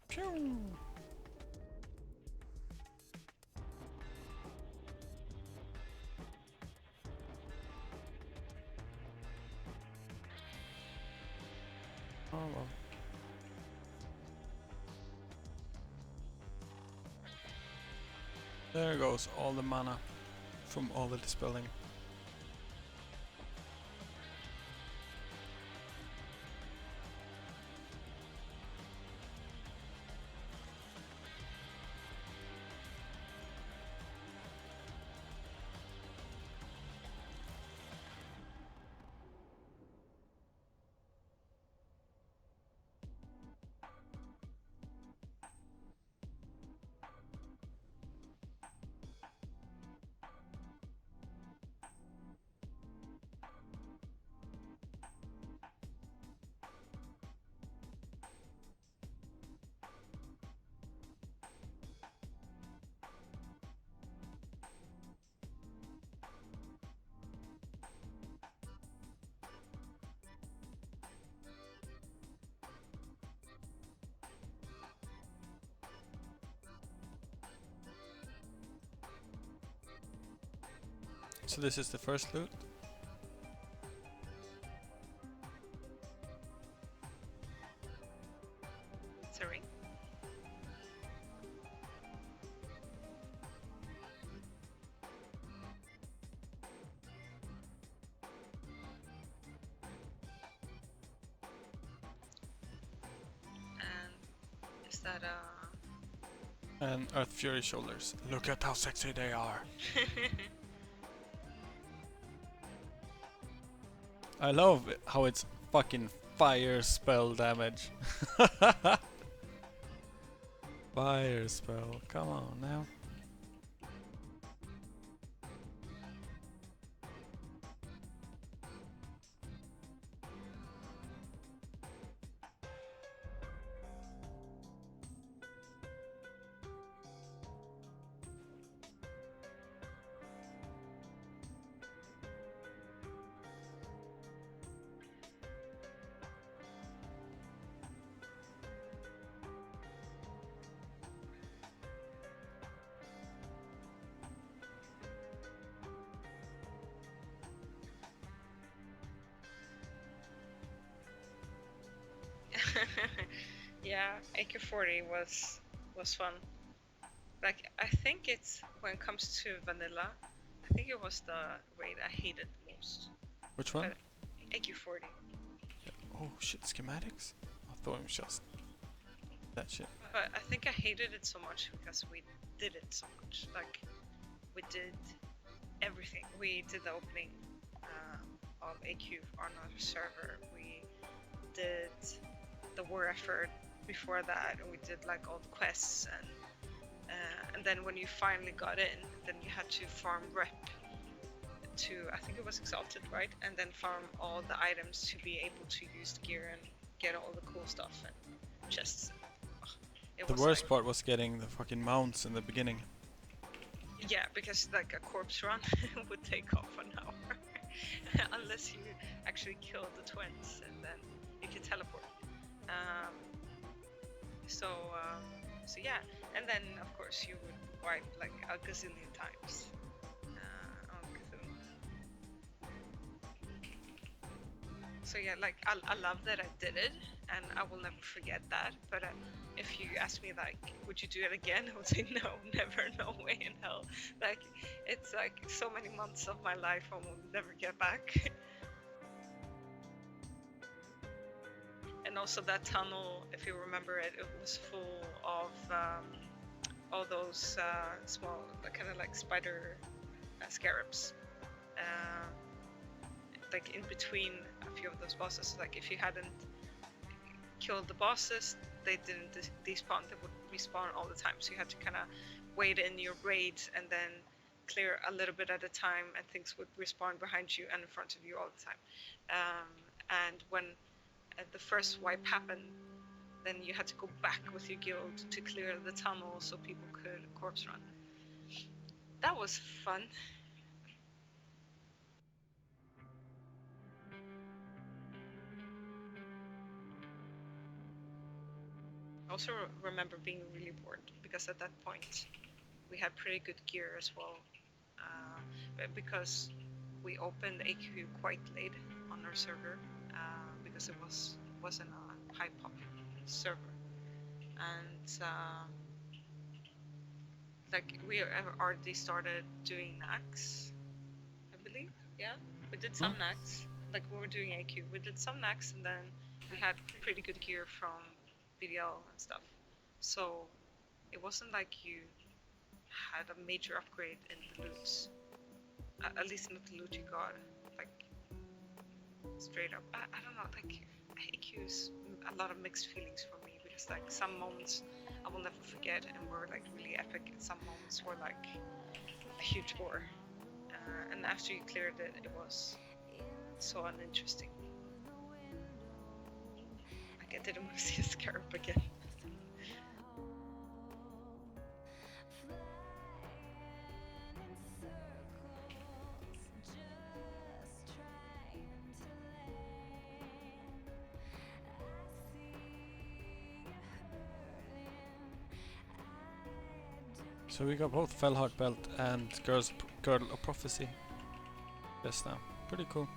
Pew! Oh well. There goes all the mana from all the dispelling. So this is the first loot. Sorry. And is that And Earth Fury shoulders. Look at how sexy they are. I love how it's fucking fire spell damage. Fire spell, come on now. yeah, AQ40 was fun. Like I think it's when it comes to vanilla, I think it was the raid I hated the most. Which one? AQ40. Oh shit, schematics? I thought it was just that shit. But I think I hated it so much because we did it so much. Like we did everything. We did the opening of AQ on our server. We did the war effort before that, and we did like all the quests, and then when you finally got in, then you had to farm rep to, I think it was exalted, right? And then farm all the items to be able to use the gear and get all the cool stuff and chests. The worst part was getting the fucking mounts in the beginning. Yeah, because like a corpse run would take off an hour unless you actually kill the twins and then you can teleport. So yeah, and then of course you would wipe like a gazillion times on Cthulhu. So yeah, like I love that I did it, and I will never forget that. But if you ask me like, would you do it again? I would say no, never, no way in hell. Like it's like so many months of my life I will never get back. And also that tunnel, if you remember it, it was full of all those small, kind of like spider scarabs. Like in between a few of those bosses. Like if you hadn't killed the bosses, they didn't despawn, they would respawn all the time. So you had to kind of wait in your raids and then clear a little bit at a time, and things would respawn behind you and in front of you all the time. And when the first wipe happened, then you had to go back with your guild to clear the tunnel so people could corpse run. That was fun. I also remember being really bored because at that point we had pretty good gear as well, but because we opened AQ quite late on our server because it wasn't a high pop server, and like we already started doing Nax, I believe. Yeah, we did some Nax. Like we were doing AQ, we did some Nax, and then we had pretty good gear from BDL and stuff. So it wasn't like you had a major upgrade in the loots. At least not the loot you got, like straight up. I don't know, like AQ's a lot of mixed feelings for me because like some moments I will never forget and were like really epic, and some moments were like a huge war. And after you cleared it, it was so uninteresting. Like I didn't want to see a scarab again. So we got both Fellheart Belt and Girl of Prophecy. Yes, now. Pretty cool.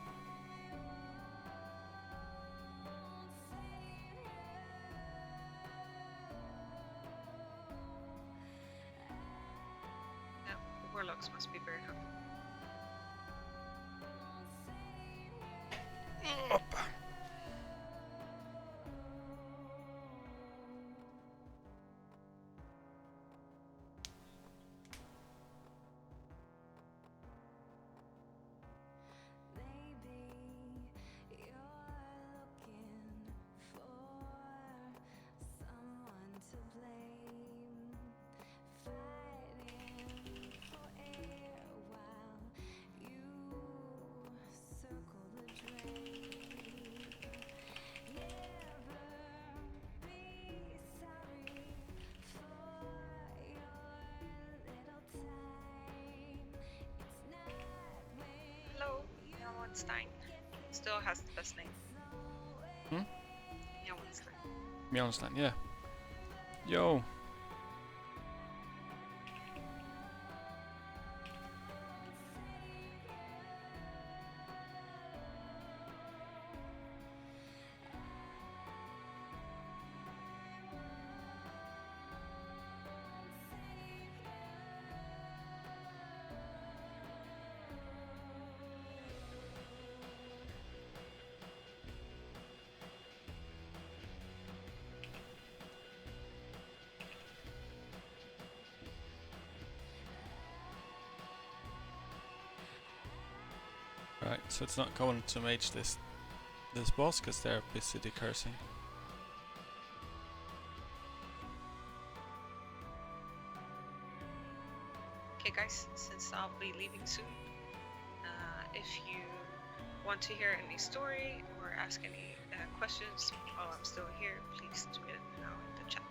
Yeah, warlocks must be very happy. Hello, Stein. Still has the best name. Hmm? Stein. Mjolnstein, yeah. Yo! Right, so it's not going to mage this boss because they're busy cursing. Okay, guys, since I'll be leaving soon, if you want to hear any story or ask any questions while I'm still here, please do it now in the chat.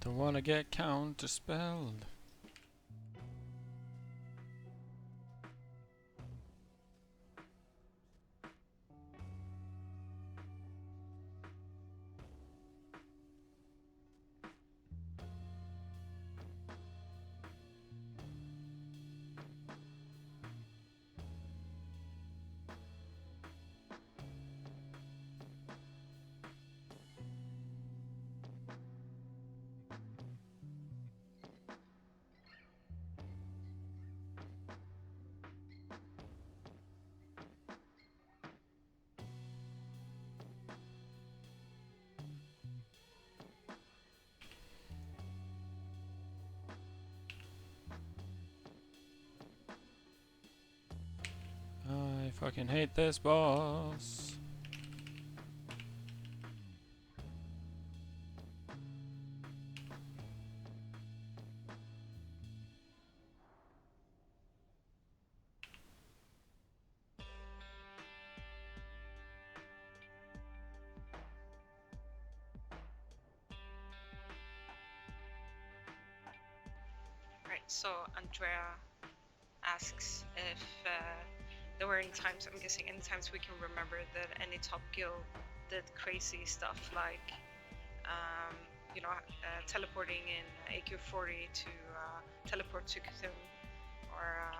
Don't wanna get counterspelled. Fucking hate this boss. Right, so Andrea asks if there were any times, I'm guessing any times we can remember that any top guild did crazy stuff like, teleporting in AQ40 to teleport to Cthulhu, or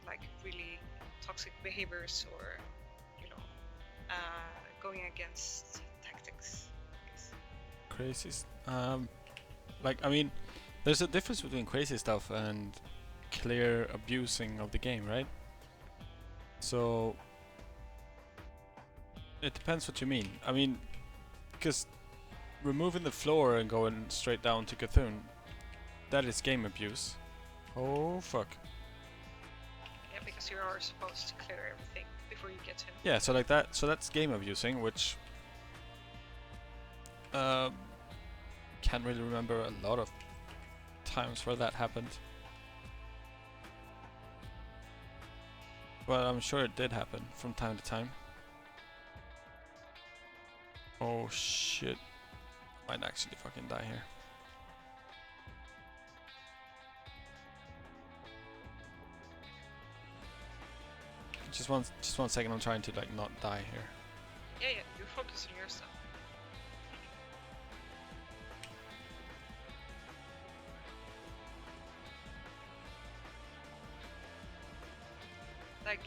like really toxic behaviors, or going against tactics. I guess. Crazy. Like, I mean, there's a difference between crazy stuff and clear abusing of the game, right? So it depends what you mean. I mean, because removing the floor and going straight down to Cthulhu, that is game abuse. Oh fuck. Yeah, because you are supposed to clear everything before you get to him. Yeah, so like that. So that's game abusing, which can't really remember a lot of times where that happened. Well, I'm sure it did happen from time to time. Oh shit. I might actually fucking die here. Just one second, I'm trying to like not die here. Yeah, you focus on your stuff. Like,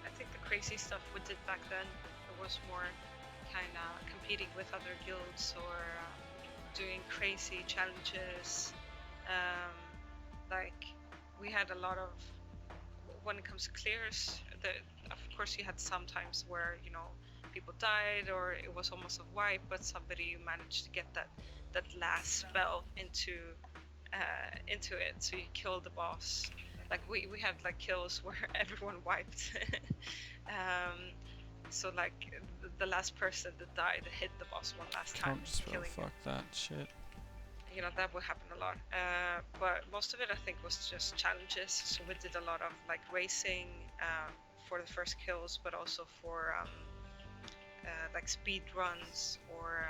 I think the crazy stuff we did back then, it was more kind of competing with other guilds, or doing crazy challenges. Like, we had a lot of, when it comes to clears, of course you had some times where, people died, or it was almost a wipe, but somebody managed to get that last spell into it, so you killed the boss. Like we had like kills where everyone wiped. So like the last person that died hit the boss one last time, killing fuck that shit. That would happen a lot. But most of it, I think, was just challenges. So we did a lot of like racing for the first kills, but also for like speed runs, or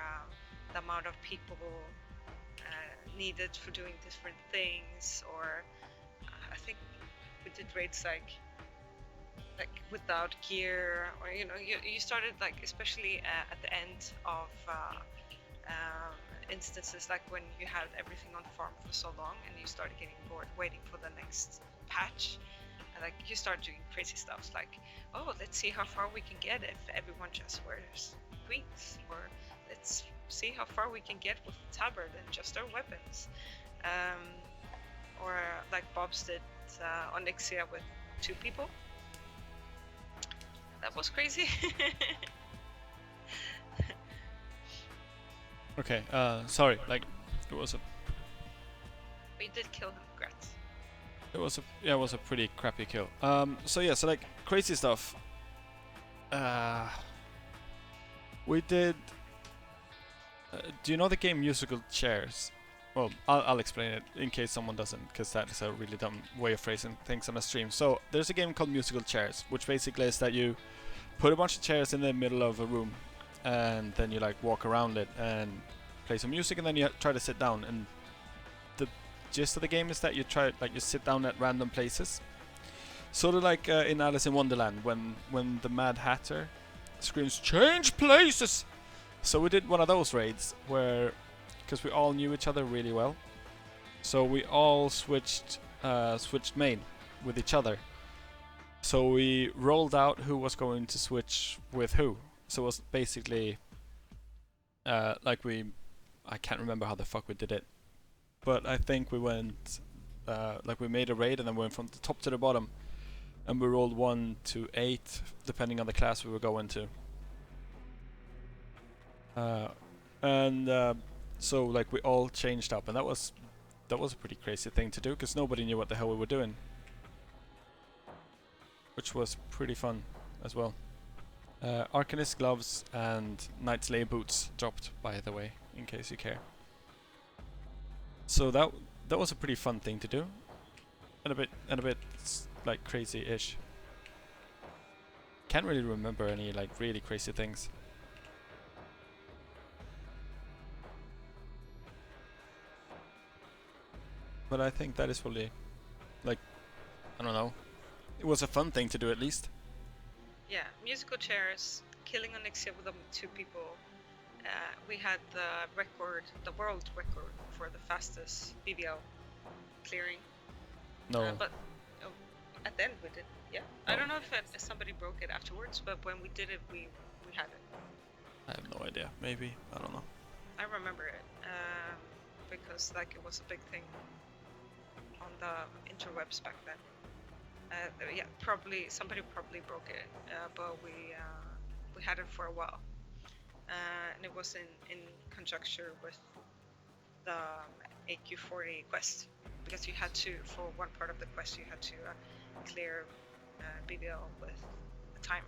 the amount of people needed for doing different things. Or I think we did raids like without gear, or you started like, especially at the end of instances, like when you had everything on farm for so long and you started getting bored waiting for the next patch, and like you start doing crazy stuff like, oh, let's see how far we can get if everyone just wears wings, or let's see how far we can get with the tabard and just our weapons. Or like Bob's did Onyxia with 2 people. That was crazy. Okay, sorry, like, it was a... We did kill him, congrats. It was a pretty crappy kill. So yeah, so like, crazy stuff. We did... do you know the game Musical Chairs? Well, I'll explain it in case someone doesn't, because that is a really dumb way of phrasing things on a stream. So, there's a game called Musical Chairs, which basically is that you put a bunch of chairs in the middle of a room, and then you like walk around it and play some music, and then you try to sit down. And the gist of the game is that you sit down at random places, sort of like in Alice in Wonderland when the Mad Hatter screams "Change places." So we did one of those raids where, because we all knew each other really well, so we all switched main with each other. So we rolled out who was going to switch with who. So it was basically I can't remember how the fuck we did it, but I think we went we made a raid and then went from the top to the bottom, and we rolled 1 to 8 depending on the class we were going to. So like we all changed up, and that was a pretty crazy thing to do, because nobody knew what the hell we were doing, which was pretty fun. as well. Arcanist gloves and Knight's Lay boots dropped, by the way, in case you care. So that was a pretty fun thing to do, and a bit like crazy-ish. Can't really remember any like really crazy things. But I think that is probably, like, I don't know. It was a fun thing to do at least. Yeah, musical chairs, killing Onyxia with them 2 people. We had the record, the world record for the fastest BBL clearing. No. But at the end we did, yeah. Oh. I don't know if somebody broke it afterwards, but when we did it, we had it. I have no idea. Maybe. I don't know. I remember it because like it was a big thing on the interwebs back then. Yeah, probably somebody probably broke it, but we had it for a while, and it was in conjunction with the AQ40 quest, because you had to, for one part of the quest, you had to clear BBL with a timer.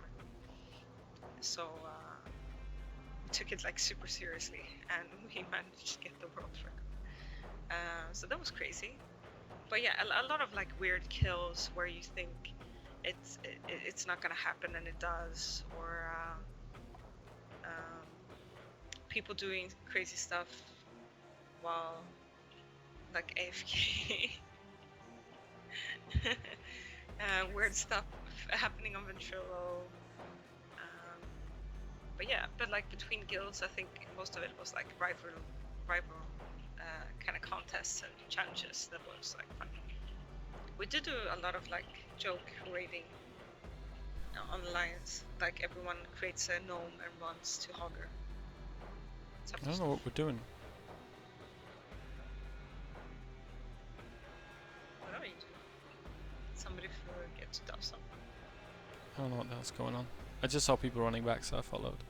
So we took it like super seriously, and we managed to get the world record. So that was crazy. But yeah, a lot of like weird kills where you think it's not gonna happen and it does, or people doing crazy stuff while like AFK. Weird stuff happening on Ventrilo. But yeah, but like between guilds, I think most of it was like rival kind of contests and challenges that was like fun. We did do a lot of like joke raiding on alliance, like everyone creates a gnome and runs to Hogger. I don't know what we're doing. What are you doing? Somebody forget to do something. I don't know what the hell's going on. I just saw people running back, so I followed.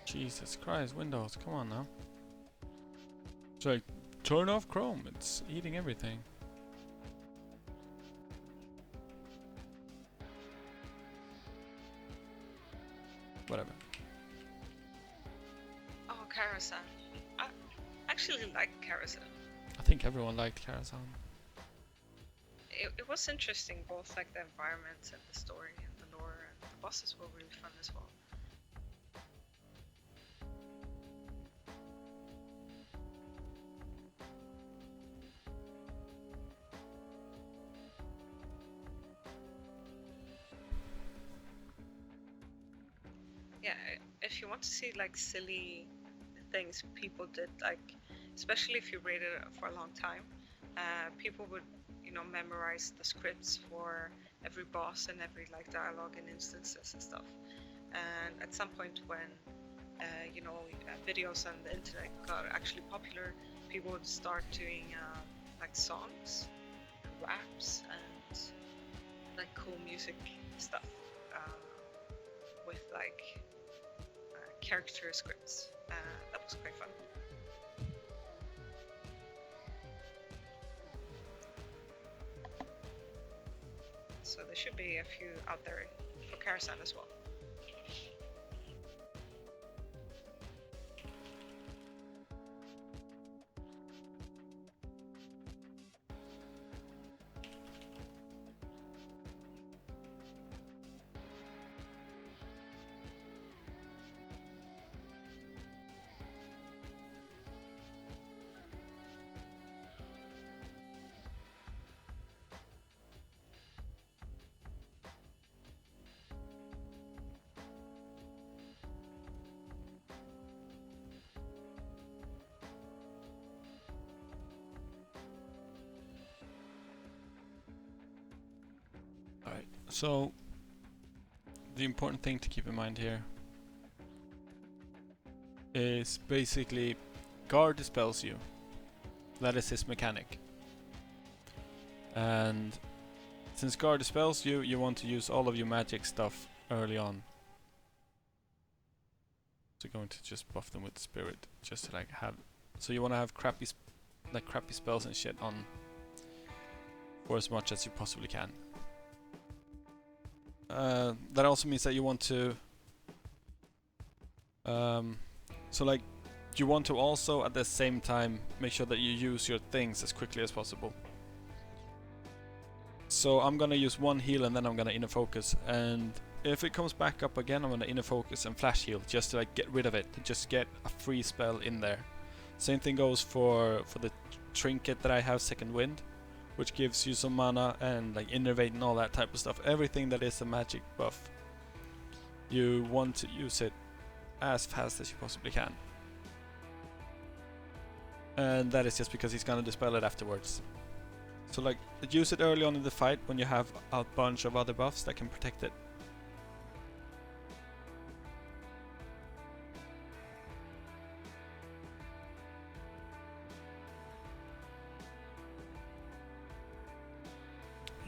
Jesus Christ, Windows, come on now. It's like, turn off Chrome, it's eating everything. Whatever. Oh, Karasan. I actually like Karasan. I think everyone liked Karazhan. It was interesting, both like the environment and the story and the lore, and the bosses were really fun as well. Yeah, if you want to see like silly things people did, like especially if you raided it for a long time, people would, you know, memorize the scripts for every boss and every like dialogue and instances and stuff. And at some point when you know, videos on the internet got actually popular, people would start doing like songs and raps and like cool music stuff with like character scripts. That was quite fun. So there should be a few out there for Karasan as well. So the important thing to keep in mind here is basically Guard dispels you. That is his mechanic. And since Guard dispels you, you want to use all of your magic stuff early on. So going to just buff them with spirit, just to like have. So you want to have crappy spells and shit on for as much as you possibly can. That also means that you want to. So like, you want to also at the same time make sure that you use your things as quickly as possible. So I'm gonna use one heal and then I'm gonna inner focus, and if it comes back up again I'm gonna inner focus and flash heal just to like get rid of it, to just get a free spell in there. Same thing goes for the trinket that I have, Second Wind, which gives you some mana and like innervate and all that type of stuff. Everything that is a magic buff, you want to use it as fast as you possibly can. And that is just because he's gonna dispel it afterwards. So like, use it early on in the fight when you have a bunch of other buffs that can protect it.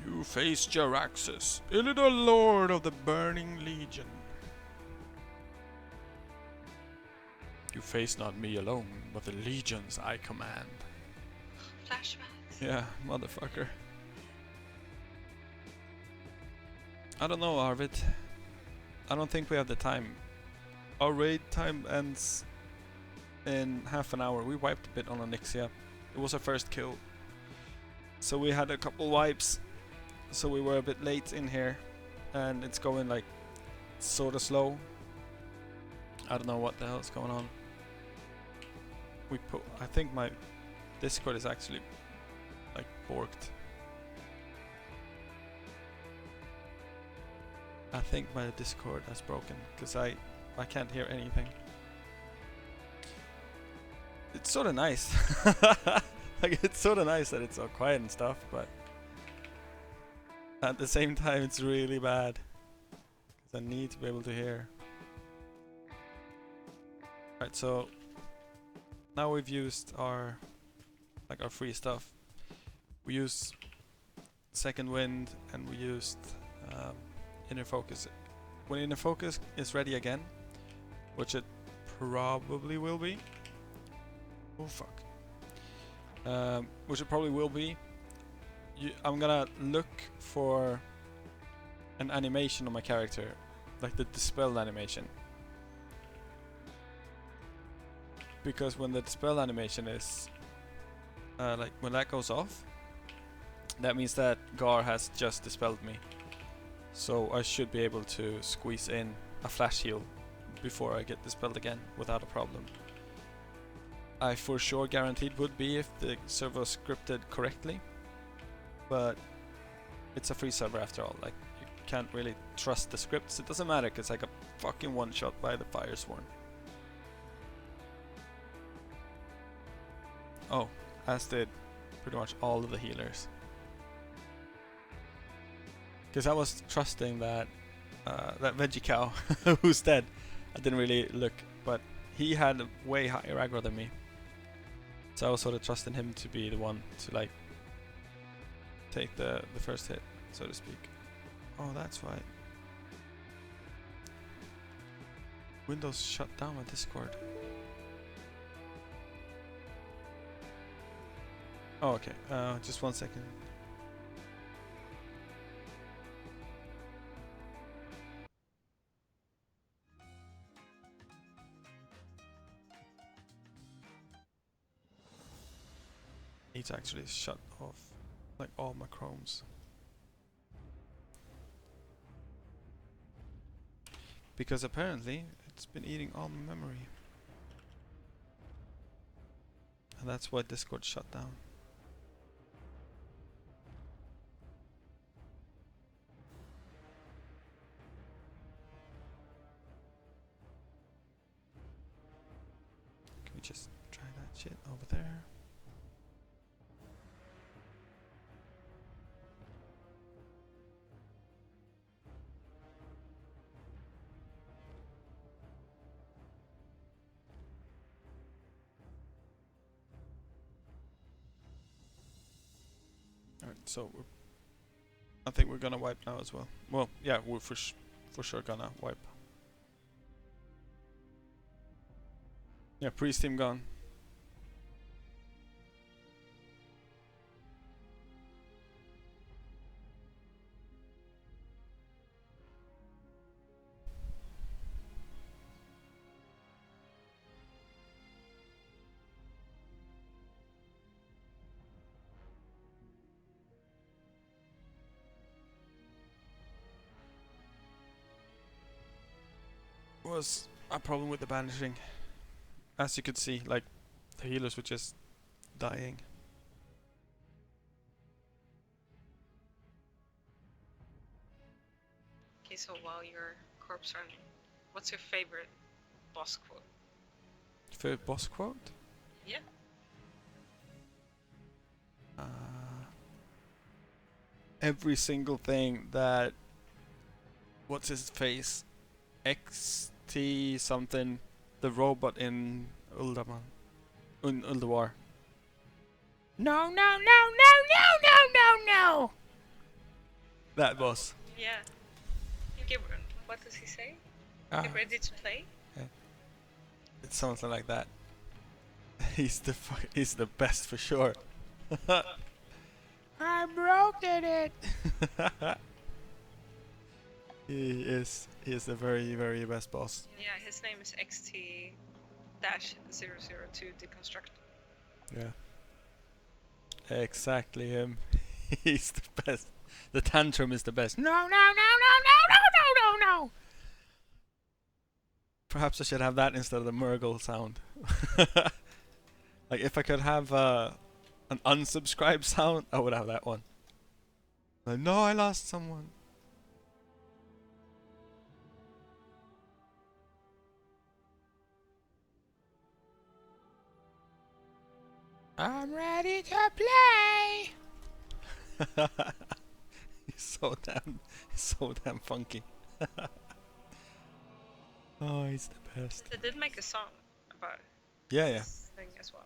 You face Jaraxxus, Illidor Lord of the Burning Legion. You face not me alone, but the legions I command. Flashbacks. Yeah, motherfucker. I don't know, Arvid. I don't think we have the time. Our raid time ends in half an hour. We wiped a bit on Onyxia. It was our first kill. So we had a couple wipes. So we were a bit late in here. And it's going like sorta slow. I don't know what the hell is going on. I think my Discord is actually like borked. I think my Discord has broken because I can't hear anything. It's sort of nice. Like, it's sort of nice that it's so quiet and stuff, but at the same time it's really bad because I need to be able to hear. Right, so now we've used our free stuff. We used Second Wind and we used Inner Focus. When Inner Focus is ready again, which it probably will be. Oh fuck. Which it probably will be. I'm gonna look for an animation on my character, like the dispel animation. Because when the dispel animation is like when that goes off, that means that Gar has just dispelled me. So I should be able to squeeze in a flash heal before I get dispelled again without a problem. I for sure guaranteed would be if the server was scripted correctly, but it's a free server after all. Like, you can't really trust the scripts. It doesn't matter because I got fucking one shot by the Firesworn. Oh, as did pretty much all of the healers. Because I was trusting that that veggie cow who's dead. I didn't really look, but he had a way higher aggro than me. So I was sort of trusting him to be the one to like take the first hit, so to speak. Oh, that's why. Windows shut down my Discord. Oh, okay. Just 1 second. Need to actually shut off like all my chromes. Because apparently it's been eating all my memory. And that's why Discord shut down. Can we just try that shit over there? Alright, so I think we're gonna wipe now as well. Well, yeah, we're for sure gonna wipe. Yeah, priest team gone. Was a problem with the banishing. As you could see, like, the healers were just dying. Okay, so while your corpse running, what's your favorite boss quote? Favorite boss quote? Yeah. Every single thing that... What's his face? XT something. The robot in Uldaman. Uldawar. No, no, no, no, no, no, no, no! That boss. Yeah. Gibran, what does he say? Ah, Get ready to play? it's something like that. He's the best for sure. I'm broke at it. He is the very, very best boss. Yeah, his name is XT-002 Deconstruct. Yeah. Exactly him. He's the best. The tantrum is the best. No, no, no, no, no, no, no, no, no. Perhaps I should have that instead of the Murgle sound. Like if I could have an unsubscribe sound, I would have that one. Like, no, I lost someone. I'm ready to play. He's so damn funky. Oh, he's the best. They did make a song about Yeah, yeah. this thing as well.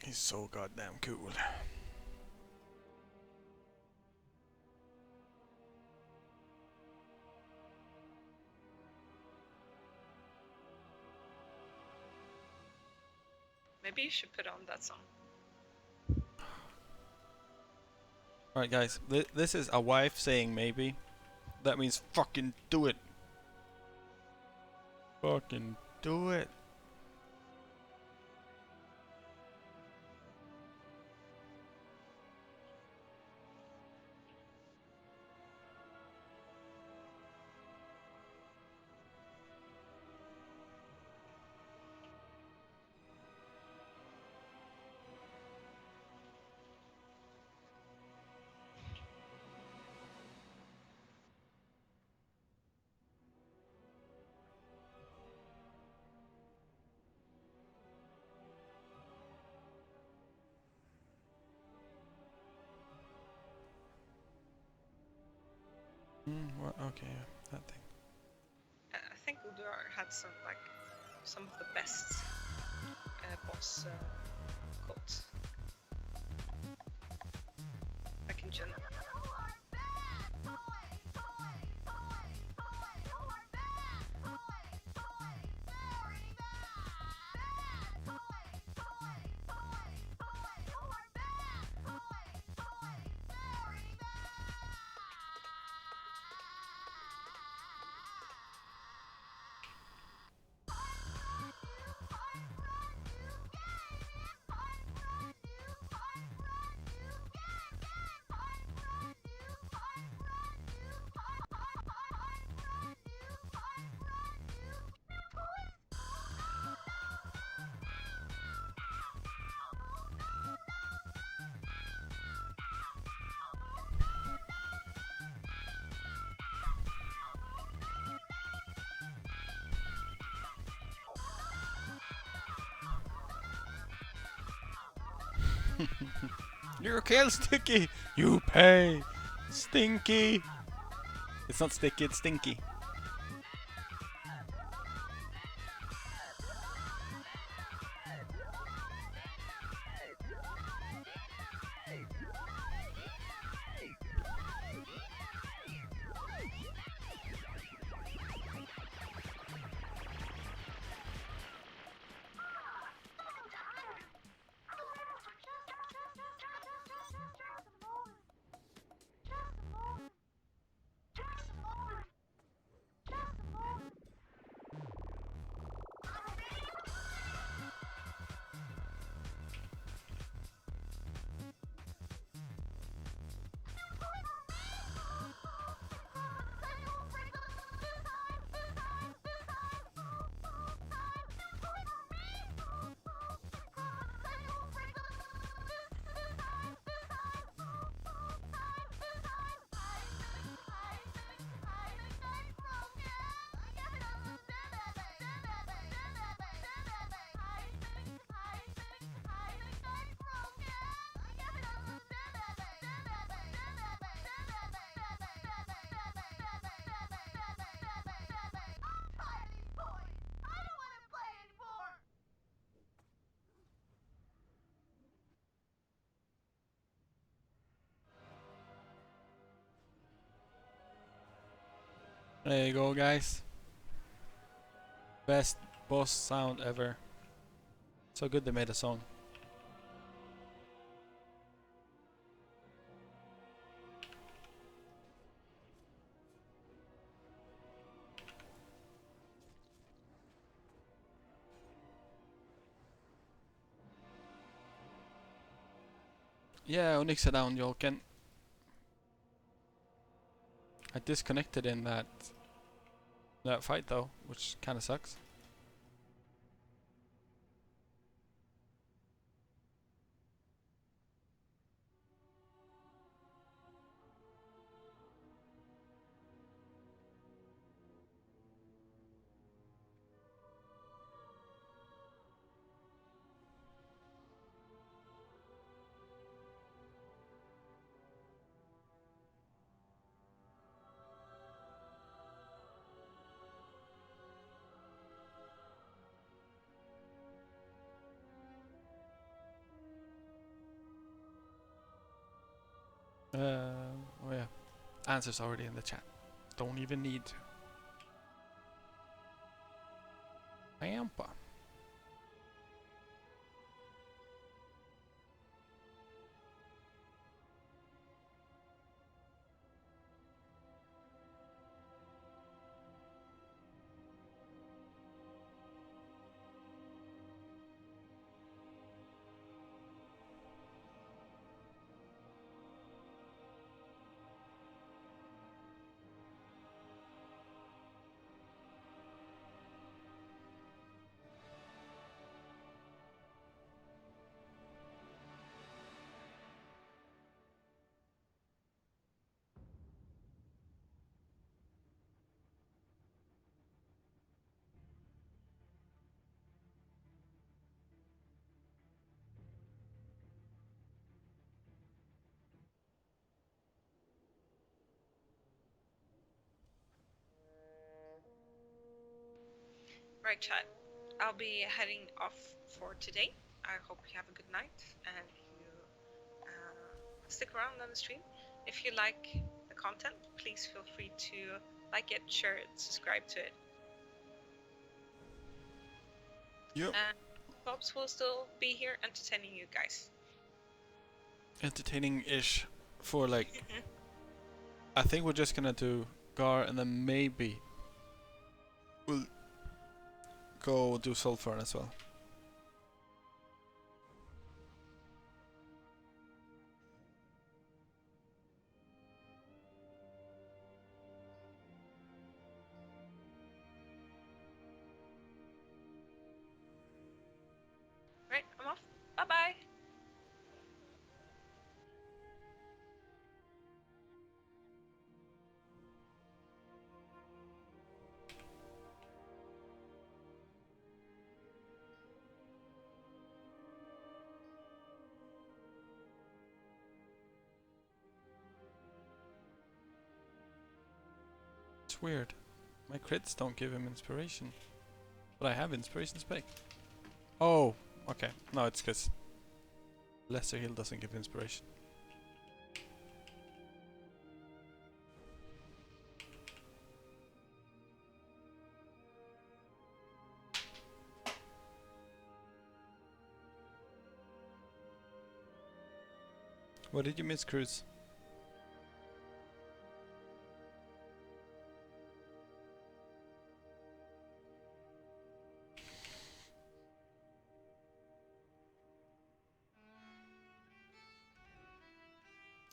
He's so goddamn cool. Maybe you should put on that song. Alright guys, this is a wife saying maybe. That means fucking do it. Fucking do it. What? Okay, yeah, that thing. I think Udur had some of the best boss quotes. Like in general. Your kill sticky. You pay. Stinky. It's not sticky, it's stinky. There you go, guys. Best boss sound ever. So good they made a song. Yeah, Onyxia down, Jolken. I disconnected in that fight though, which kinda sucks. Oh yeah. Answers already in the chat. Don't even need to. Ampa. Right, chat. I'll be heading off for today. I hope you have a good night and you stick around on the stream. If you like the content, please feel free to like it, share it, subscribe to it. Yep. And hopes will still be here entertaining you guys. Entertaining-ish for like... I think we're just gonna do Gar and then maybe we'll go do Sulfur as well. Right, I'm off. Bye-bye. It's weird. My crits don't give him inspiration. But I have inspiration spec. Oh, okay. No, it's because lesser heal doesn't give inspiration. What did you miss, Cruz?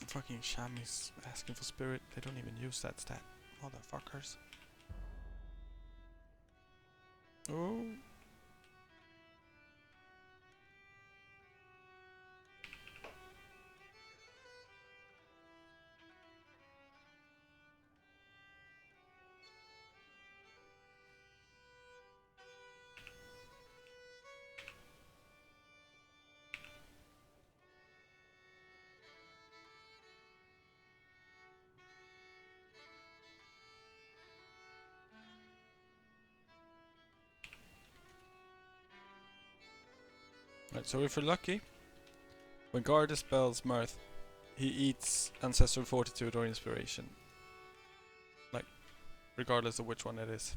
Fucking Shami's asking for spirit. They don't even use that stat. Motherfuckers. Oh. Right, so if we're lucky, when Gar dispels Mirth, he eats Ancestral Fortitude or Inspiration. Like, regardless of which one it is.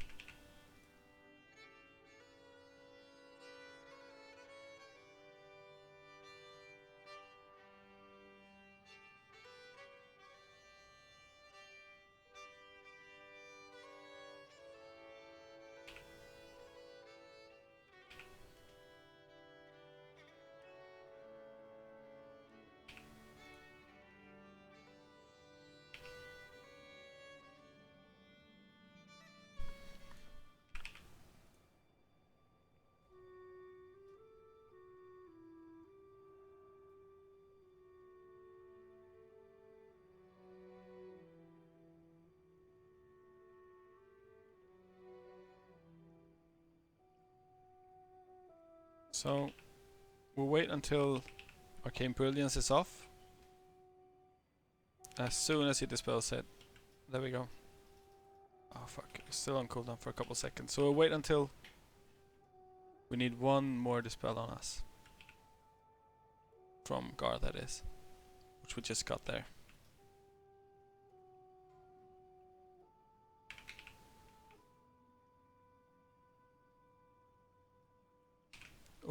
So we'll wait until Arcane Brilliance is off. As soon as he dispels it. There we go. Oh fuck, it's still on cooldown for a couple seconds. So we'll wait until we need one more dispel on us. From Gar, that is. Which we just got there.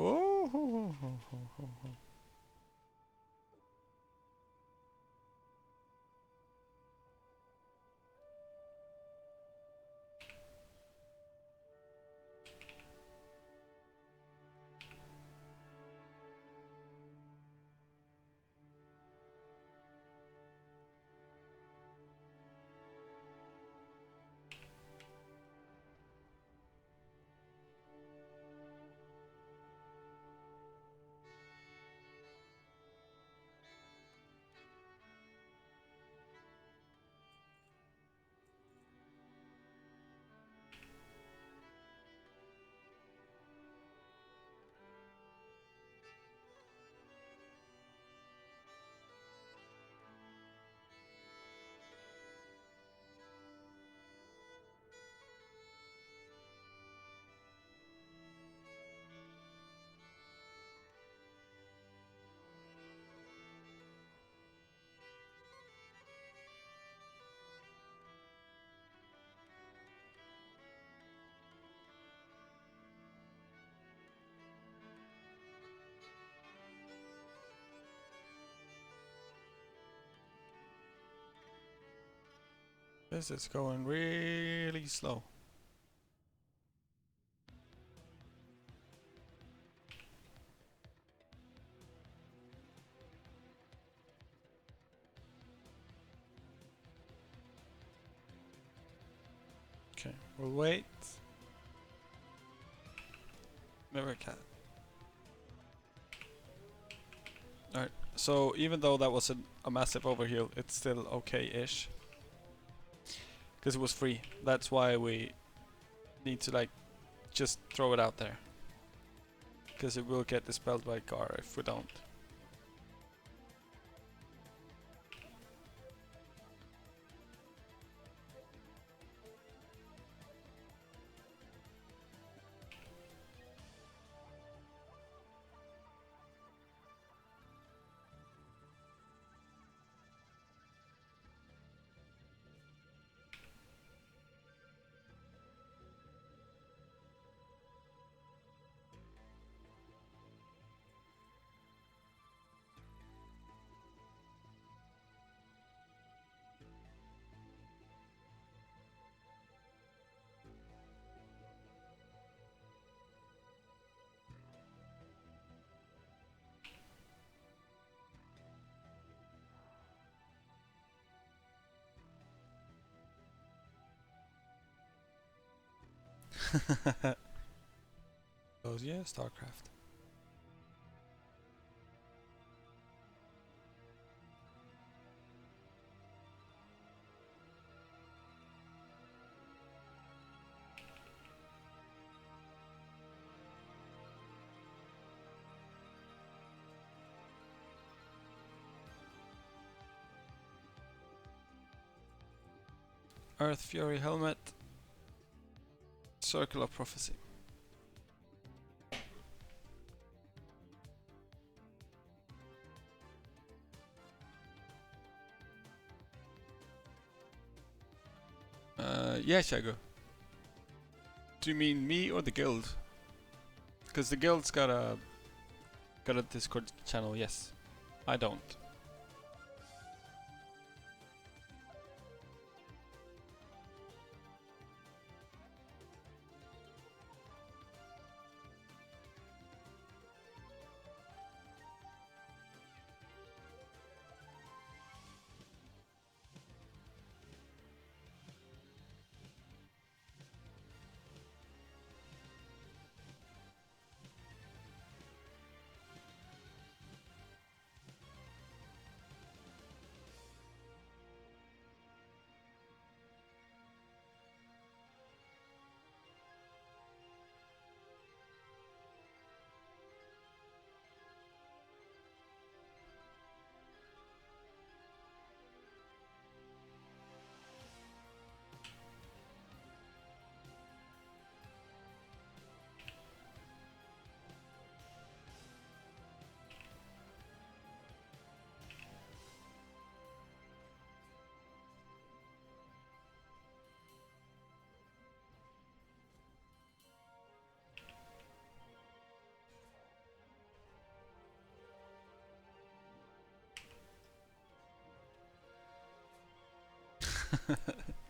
Oh, ho, ho, ho, ho, ho. This is going really slow. Okay, we'll wait. Never cat. Alright, so even though that was a massive overheal, it's still okay-ish. Because it was free. That's why we need to like just throw it out there. Because it will get dispelled by Gar if we don't. Oh yeah, Starcraft. Earth Fury Helmet. Circle of Prophecy. Yeah, Shago. Do you mean me or the guild? Because the guild's got a Discord channel. Yes, I don't.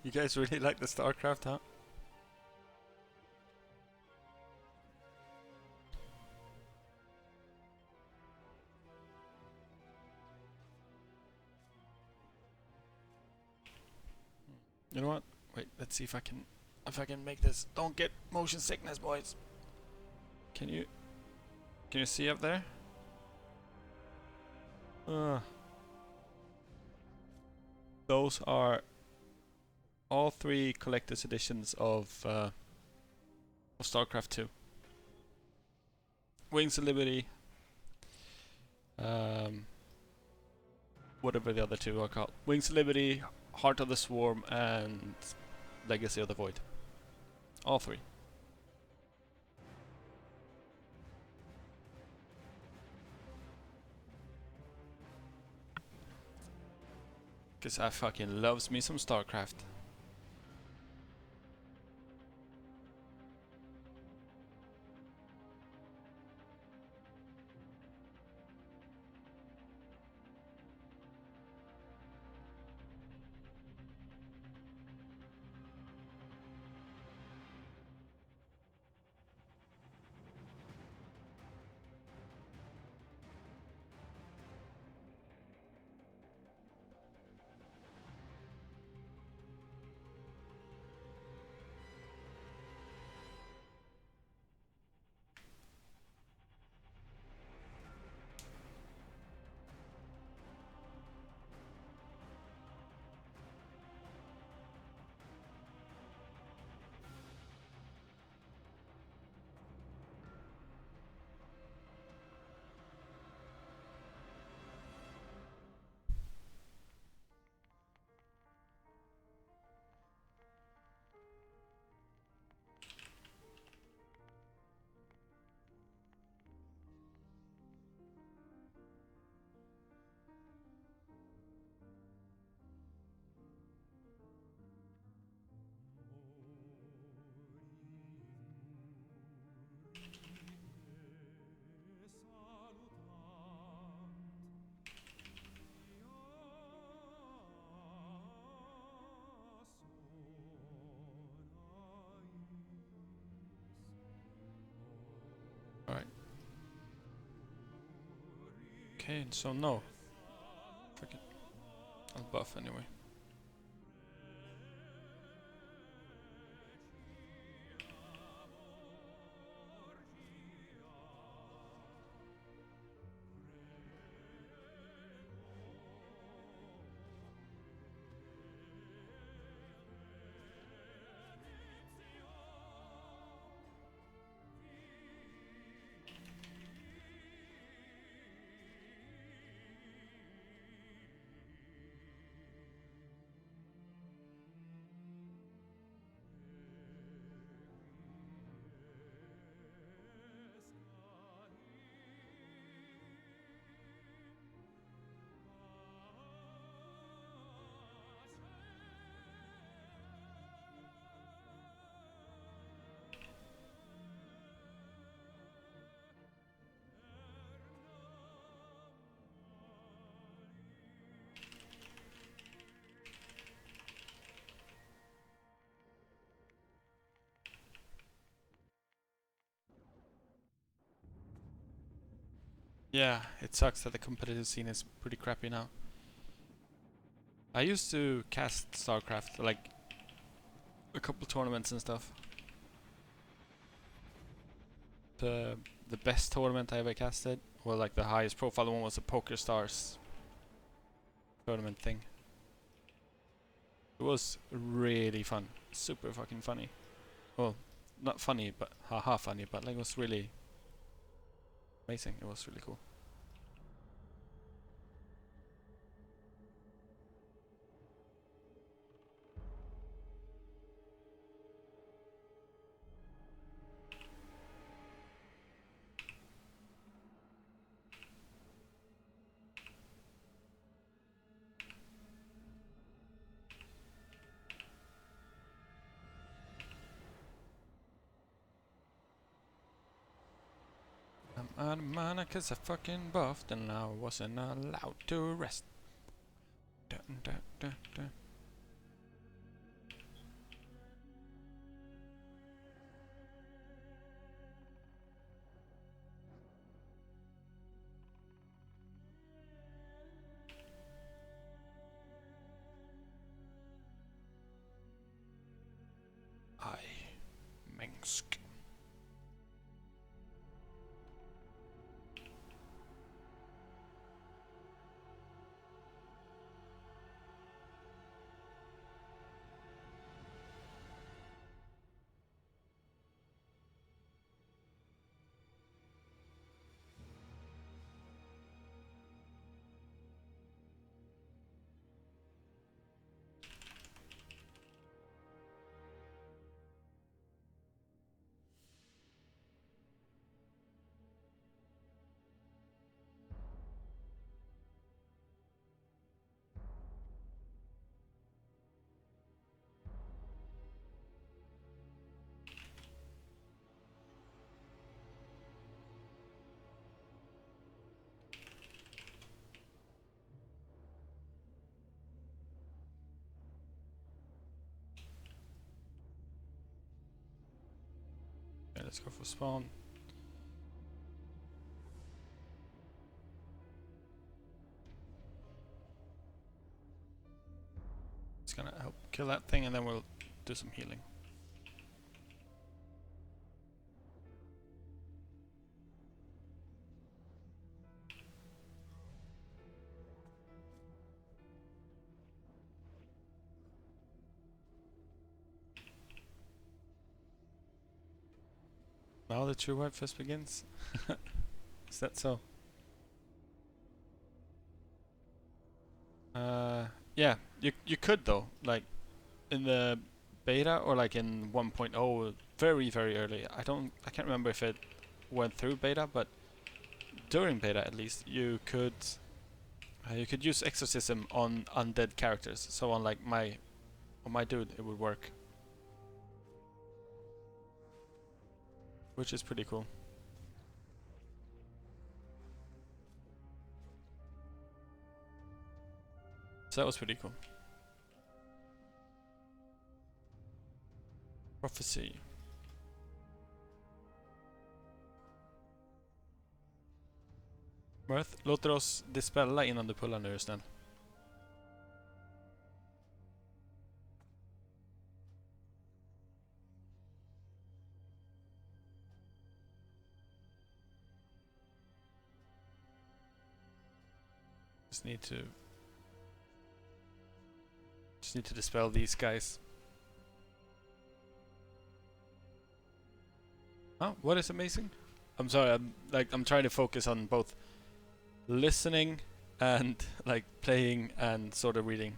You guys really like the Starcraft, huh? You know what? Wait, let's see if I can make this. Don't get motion sickness, boys. Can you see up there? Those are all 3 collector's editions of Starcraft 2. Wings of Liberty, whatever the other 2 are called. Wings of Liberty, Heart of the Swarm, and Legacy of the Void. All 3. Cause I fucking loves me some Starcraft. Alright. Okay, so no. Fuck it. I'll buff anyway. Yeah, it sucks that the competitive scene is pretty crappy now. I used to cast Starcraft, like a couple tournaments and stuff. The best tournament I ever casted, or like the highest profile one, was a Poker Stars tournament thing. It was really fun, super fucking funny. Well, not funny, but haha funny, but like it was really amazing. It was really cool. I'm out of mana 'cause I fucking buffed and I wasn't allowed to rest. Dun, dun, dun, dun. I Minsk. Okay, let's go for spawn. It's gonna help kill that thing and then we'll do some healing. Now the true White Fist begins. Is that so? Yeah, you could though, like in the beta or like in 1.0, very early. I can't remember if it went through beta, but during beta at least you could use exorcism on undead characters. So on like on my dude it would work, which is pretty cool. So that was pretty cool. Prophecy. Mirth, låter oss dispella innan du pullar nu, är du snäll. Just need to dispel these guys. Oh, what is amazing? I'm sorry, I'm trying to focus on both listening and like playing and sort of reading.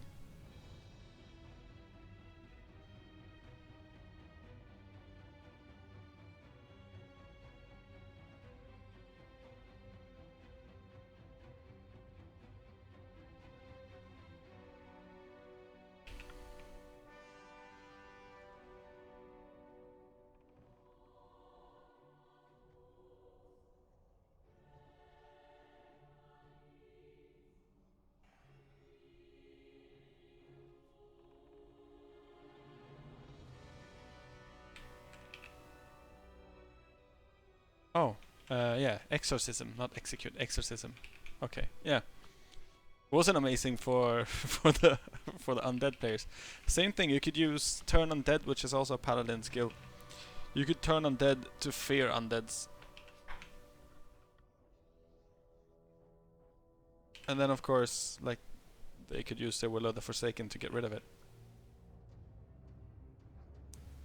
Oh, Yeah, exorcism, not execute. Exorcism. Okay, yeah. Wasn't amazing for for the undead players. Same thing. You could use turn undead, which is also a paladin skill. You could turn undead to fear undeads, and then of course, like they could use their Will of the Forsaken to get rid of it.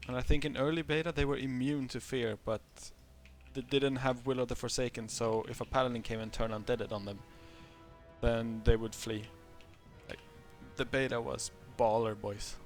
And I think in early beta they were immune to fear, but they didn't have Will of the Forsaken. So if a paladin came and turned undead on them, then they would flee. Like the beta was baller, boys.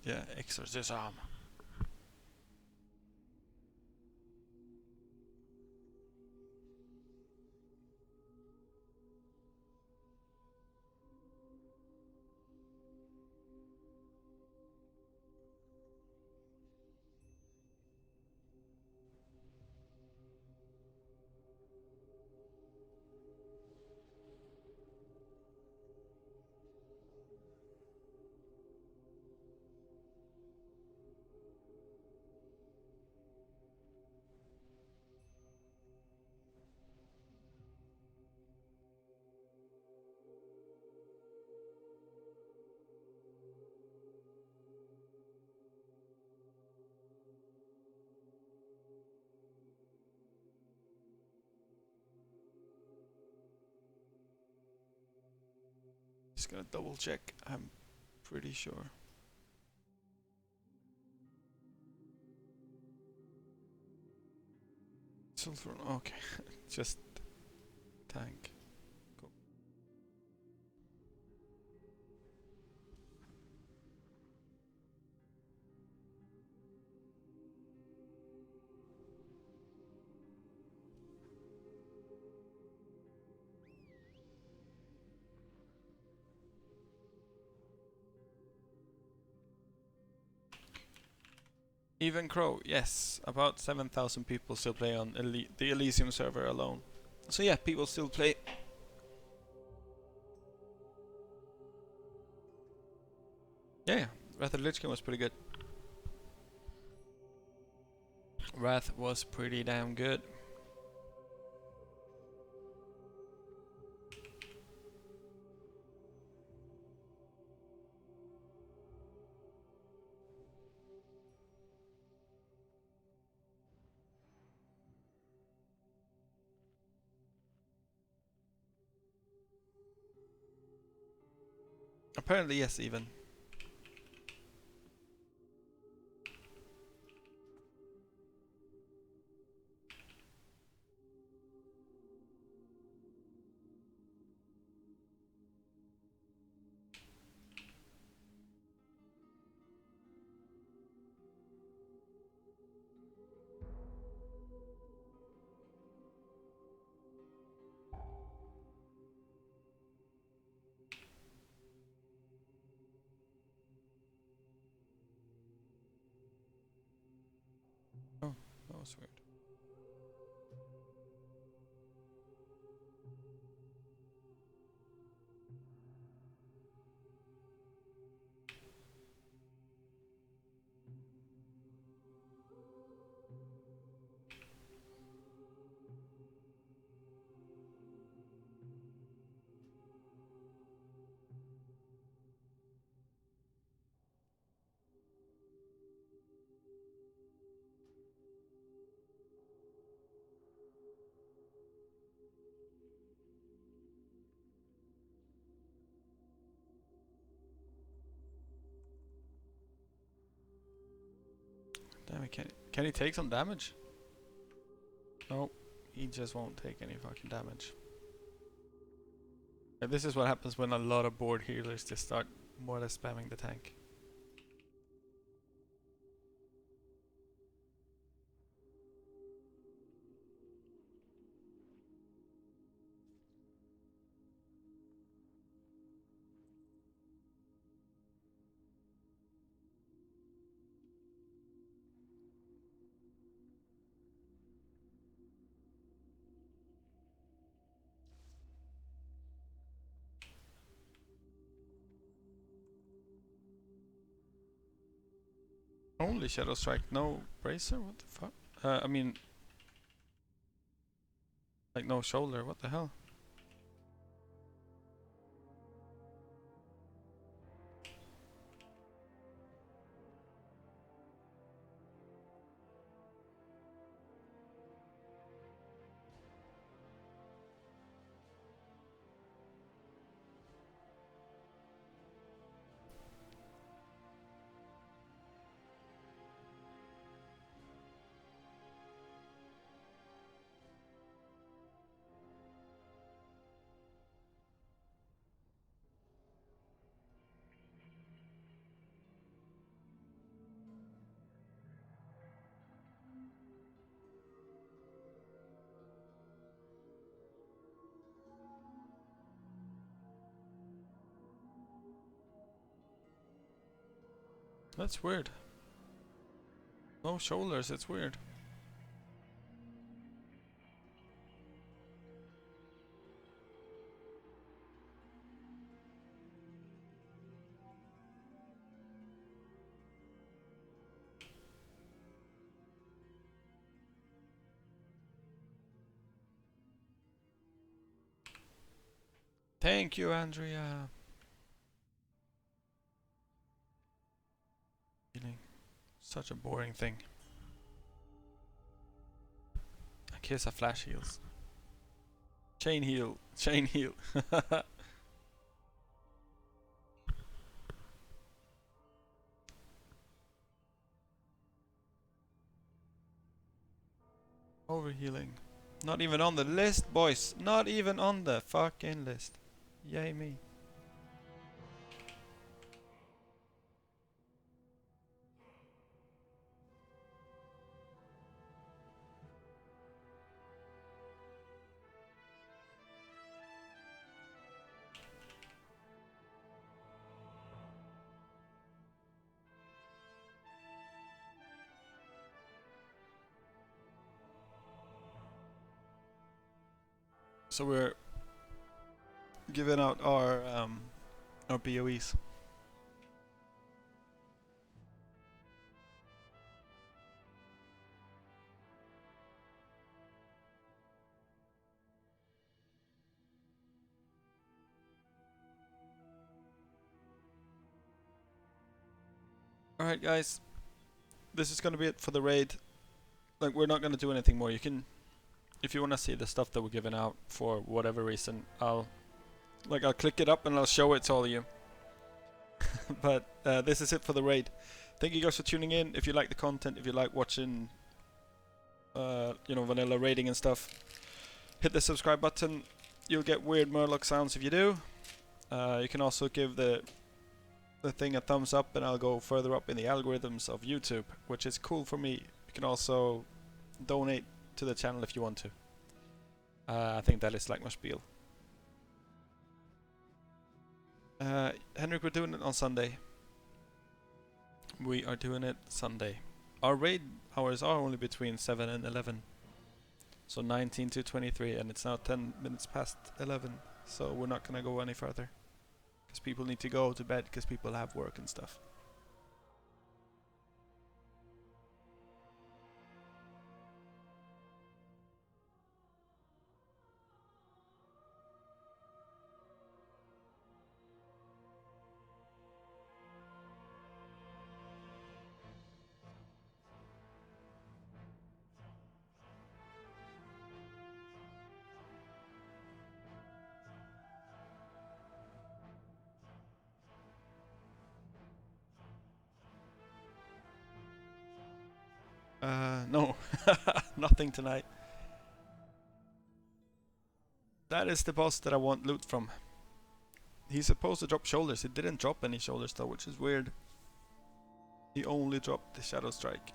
Yeah, exorcism. Just gonna double check. I'm pretty sure. Sulfur. Okay, just tank. Cool. Even Crow, yes, about 7,000 people still play on the Elysium server alone. So yeah, people still play. Yeah, Wrath of the Lich King was pretty good. Wrath was pretty damn good. Apparently, yes, even. Oh, that was weird. Can he take some damage? No, he just won't take any fucking damage. Yeah, this is what happens when a lot of board healers just start more or less spamming the tank. Only Shadow Strike, no Bracer? What the fuck? I mean... Like no shoulder, what the hell? That's weird. No shoulders, it's weird. Thank you, Andrea. Healing. Such a boring thing. I guess a flash heals. Chain heal. Chain heal. Overhealing. Not even on the list, boys. Not even on the fucking list. Yay me. So we're giving out our BOEs. Alright guys, this is gonna be it for the raid. Like, we're not gonna do anything more. You can, if you wanna see the stuff that we're giving out for whatever reason, I'll click it up and I'll show it to all of you. But this is it for the raid. Thank you guys for tuning in. If you like the content, if you like watching vanilla raiding and stuff, hit the subscribe button. You'll get weird Murloc sounds if you do. You can also give the thing a thumbs up and I'll go further up in the algorithms of YouTube, which is cool for me. You can also donate to the channel if you want to. I think that is like my spiel. Henrik, we're doing it on Sunday. We are doing it Sunday. Our raid hours are only between 7 and 11. So 19 to 23, and it's now 10 minutes past 11. So we're not gonna go any further. Because people need to go to bed because people have work and stuff. No, nothing tonight. That is the boss that I want loot from. He's supposed to drop shoulders. He didn't drop any shoulders though, which is weird. He only dropped the Shadow Strike.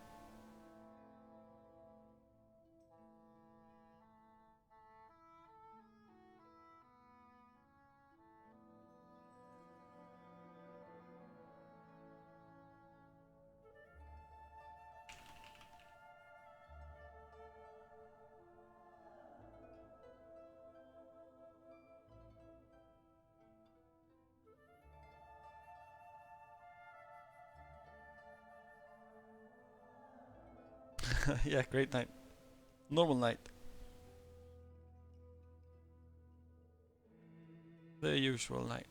Yeah, great night. Normal night. The usual night.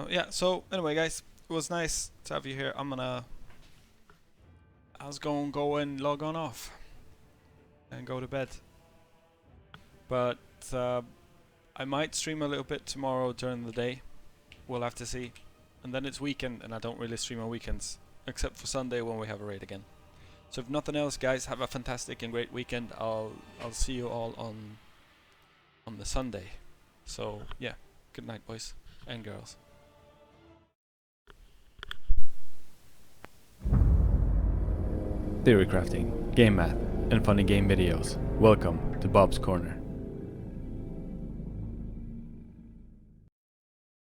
Yeah, so anyway guys, it was nice to have you here. I was going to go and log on off and go to bed. But I might stream a little bit tomorrow during the day. We'll have to see. And then it's weekend and I don't really stream on weekends. Except for Sunday when we have a raid again. So if nothing else guys, have a fantastic and great weekend. I'll see you all on the Sunday. So yeah, good night boys and girls. Theory crafting, game math, and funny game videos. Welcome to Bob's Corner.